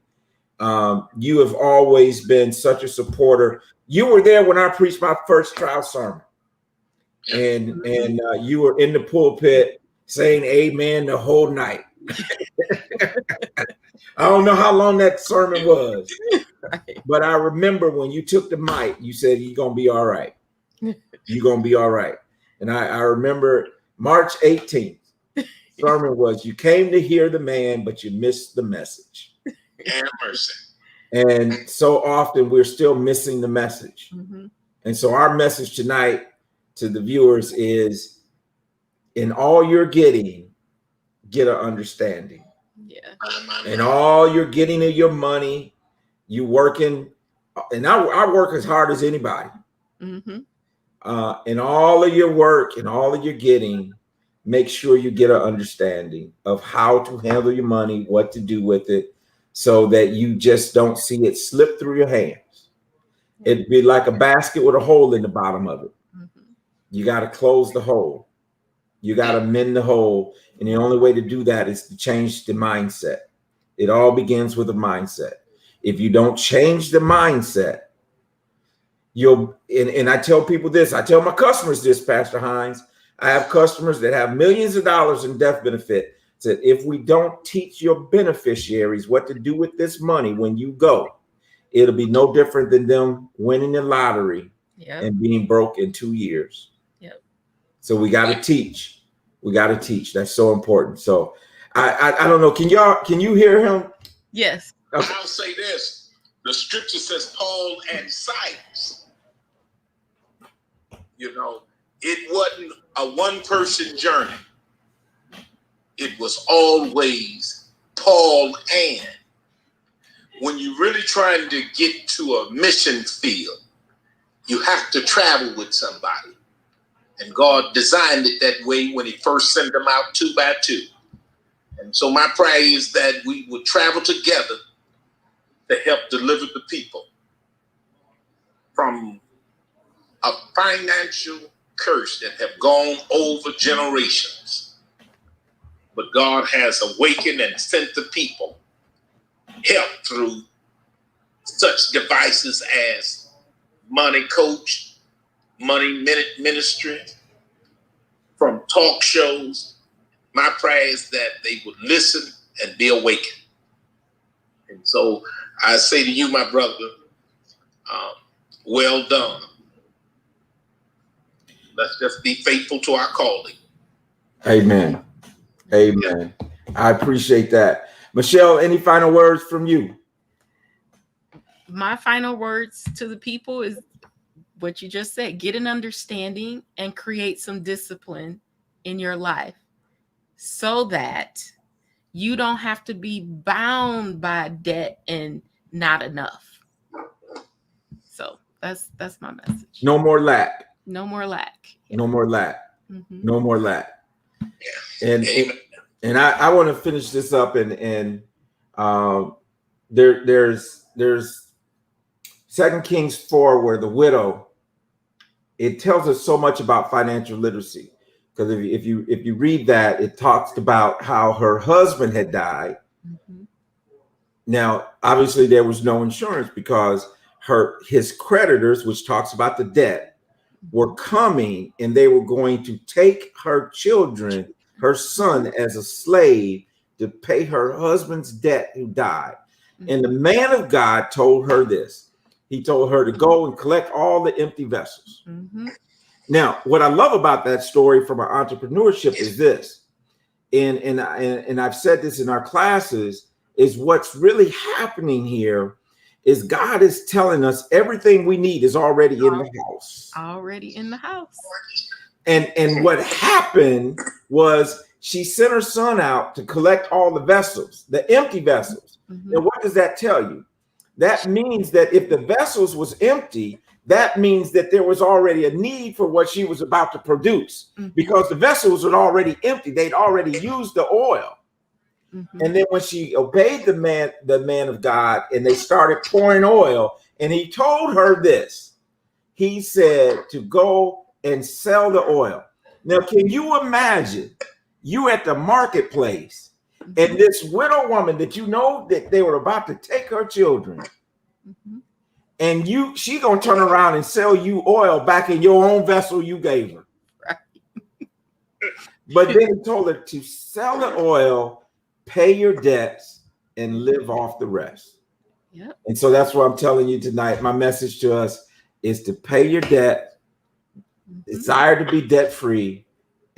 You have always been such a supporter. You were there when I preached my first trial sermon, and you were in the pulpit saying amen the whole night. I don't know how long that sermon was, but I remember when you took the mic, you said, you're going to be all right. You're going to be all right. And I remember March 18th, sermon was, you came to hear the man, but you missed the message. And mercy. And so often we're still missing the message. Mm-hmm. And so our message tonight to the viewers is, in all you're getting, get an understanding. Yeah. And all you're getting of your money, you working, and I work as hard as anybody. Mm-hmm. In all of your work and all of your getting, make sure you get an understanding of how to handle your money, what to do with it, so that you just don't see it slip through your hands. It'd be like a basket with a hole in the bottom of it. Mm-hmm. You got to close the hole. You got to mend the hole. And the only way to do that is to change the mindset. It all begins with a mindset. If you don't change the mindset, and I tell people this, I tell my customers this, Pastor Hines. I have customers that have millions of dollars in death benefit. Said, if we don't teach your beneficiaries what to do with this money when you go, it'll be no different than them winning the lottery and being broke in 2 years. Yep. So we got to teach. We got to teach. That's so important. So I don't know. Can you hear him? Yes. Okay. I'll say this. The scripture says Paul and Silas You know, it wasn't a one-person journey. It was always Paul and. When you're really trying to get to a mission field, you have to travel with somebody. And God designed it that way when he first sent them out 2 by 2. And so my prayer is that we would travel together to help deliver the people from a financial curse that have gone over generations. But God has awakened and sent the people help through such devices as Money Coach, Money Minute Ministry, from talk shows. My prayer is that they would listen and be awakened. And so I say to you, my brother, well done. Let's just be faithful to our calling. Amen. Amen. I appreciate that. Michelle, any final words from you? My final words to the people is what you just said. Get an understanding and create some discipline in your life so that you don't have to be bound by debt and not enough. So that's my message. No more lack. No more lack. No more lack. Mm-hmm. No more lack. And I want to finish this up, and there's 2 Kings 4 where the widow, it tells us so much about financial literacy, because if you read that, it talks about how her husband had died. Mm-hmm. Now, obviously, there was no insurance because his creditors, which talks about the debt, were coming, and they were going to take her children, her son, as a slave to pay her husband's debt who died. Mm-hmm. And the man of God told her this. He told her to go and collect all the empty vessels. Mm-hmm. Now, what I love about that story from our entrepreneurship is this, and I've said this in our classes, is what's really happening here is God is telling us everything we need is already in the house. Already in the house. And what happened was she sent her son out to collect all the vessels, the empty vessels. Mm-hmm. Now, what does that tell you? That means that if the vessels was empty, that means that there was already a need for what she was about to produce, mm-hmm. because the vessels were already empty. They'd already used the oil. Mm-hmm. And then when she obeyed the man of God, and they started pouring oil, and he told her this, he said to go and sell the oil. Now, can you imagine you at the marketplace, mm-hmm. and this widow woman that you know that they were about to take her children, mm-hmm. and she gonna turn around and sell you oil back in your own vessel you gave her. Right. But then he told her to sell the oil, pay your debts, and live off the rest. Yep. And so that's what I'm telling you tonight. My message to us is to pay your debt, mm-hmm. desire to be debt-free,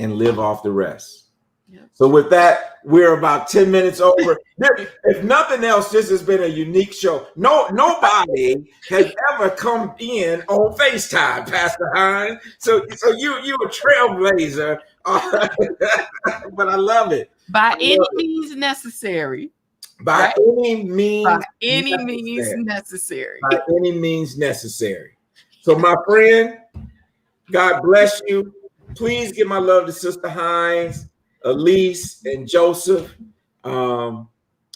and live off the rest. Yep. So with that, we're about 10 minutes over. If nothing else, this has been a unique show. Nobody has ever come in on FaceTime, Pastor Hines. So you're a trailblazer, but I love it. By any means necessary. By any means necessary. By any means necessary. So my friend, God bless you. Please give my love to Sister Hines, Elise, and Joseph.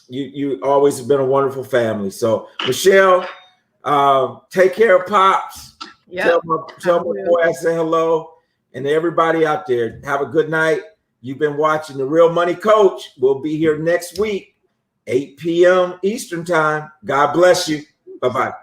You always have been a wonderful family. So Michelle, take care of Pops. Yep. Tell my boy I say hello. And everybody out there, have a good night. You've been watching The Real Money Coach. We'll be here next week, 8 p.m. Eastern Time. God bless you. Bye-bye.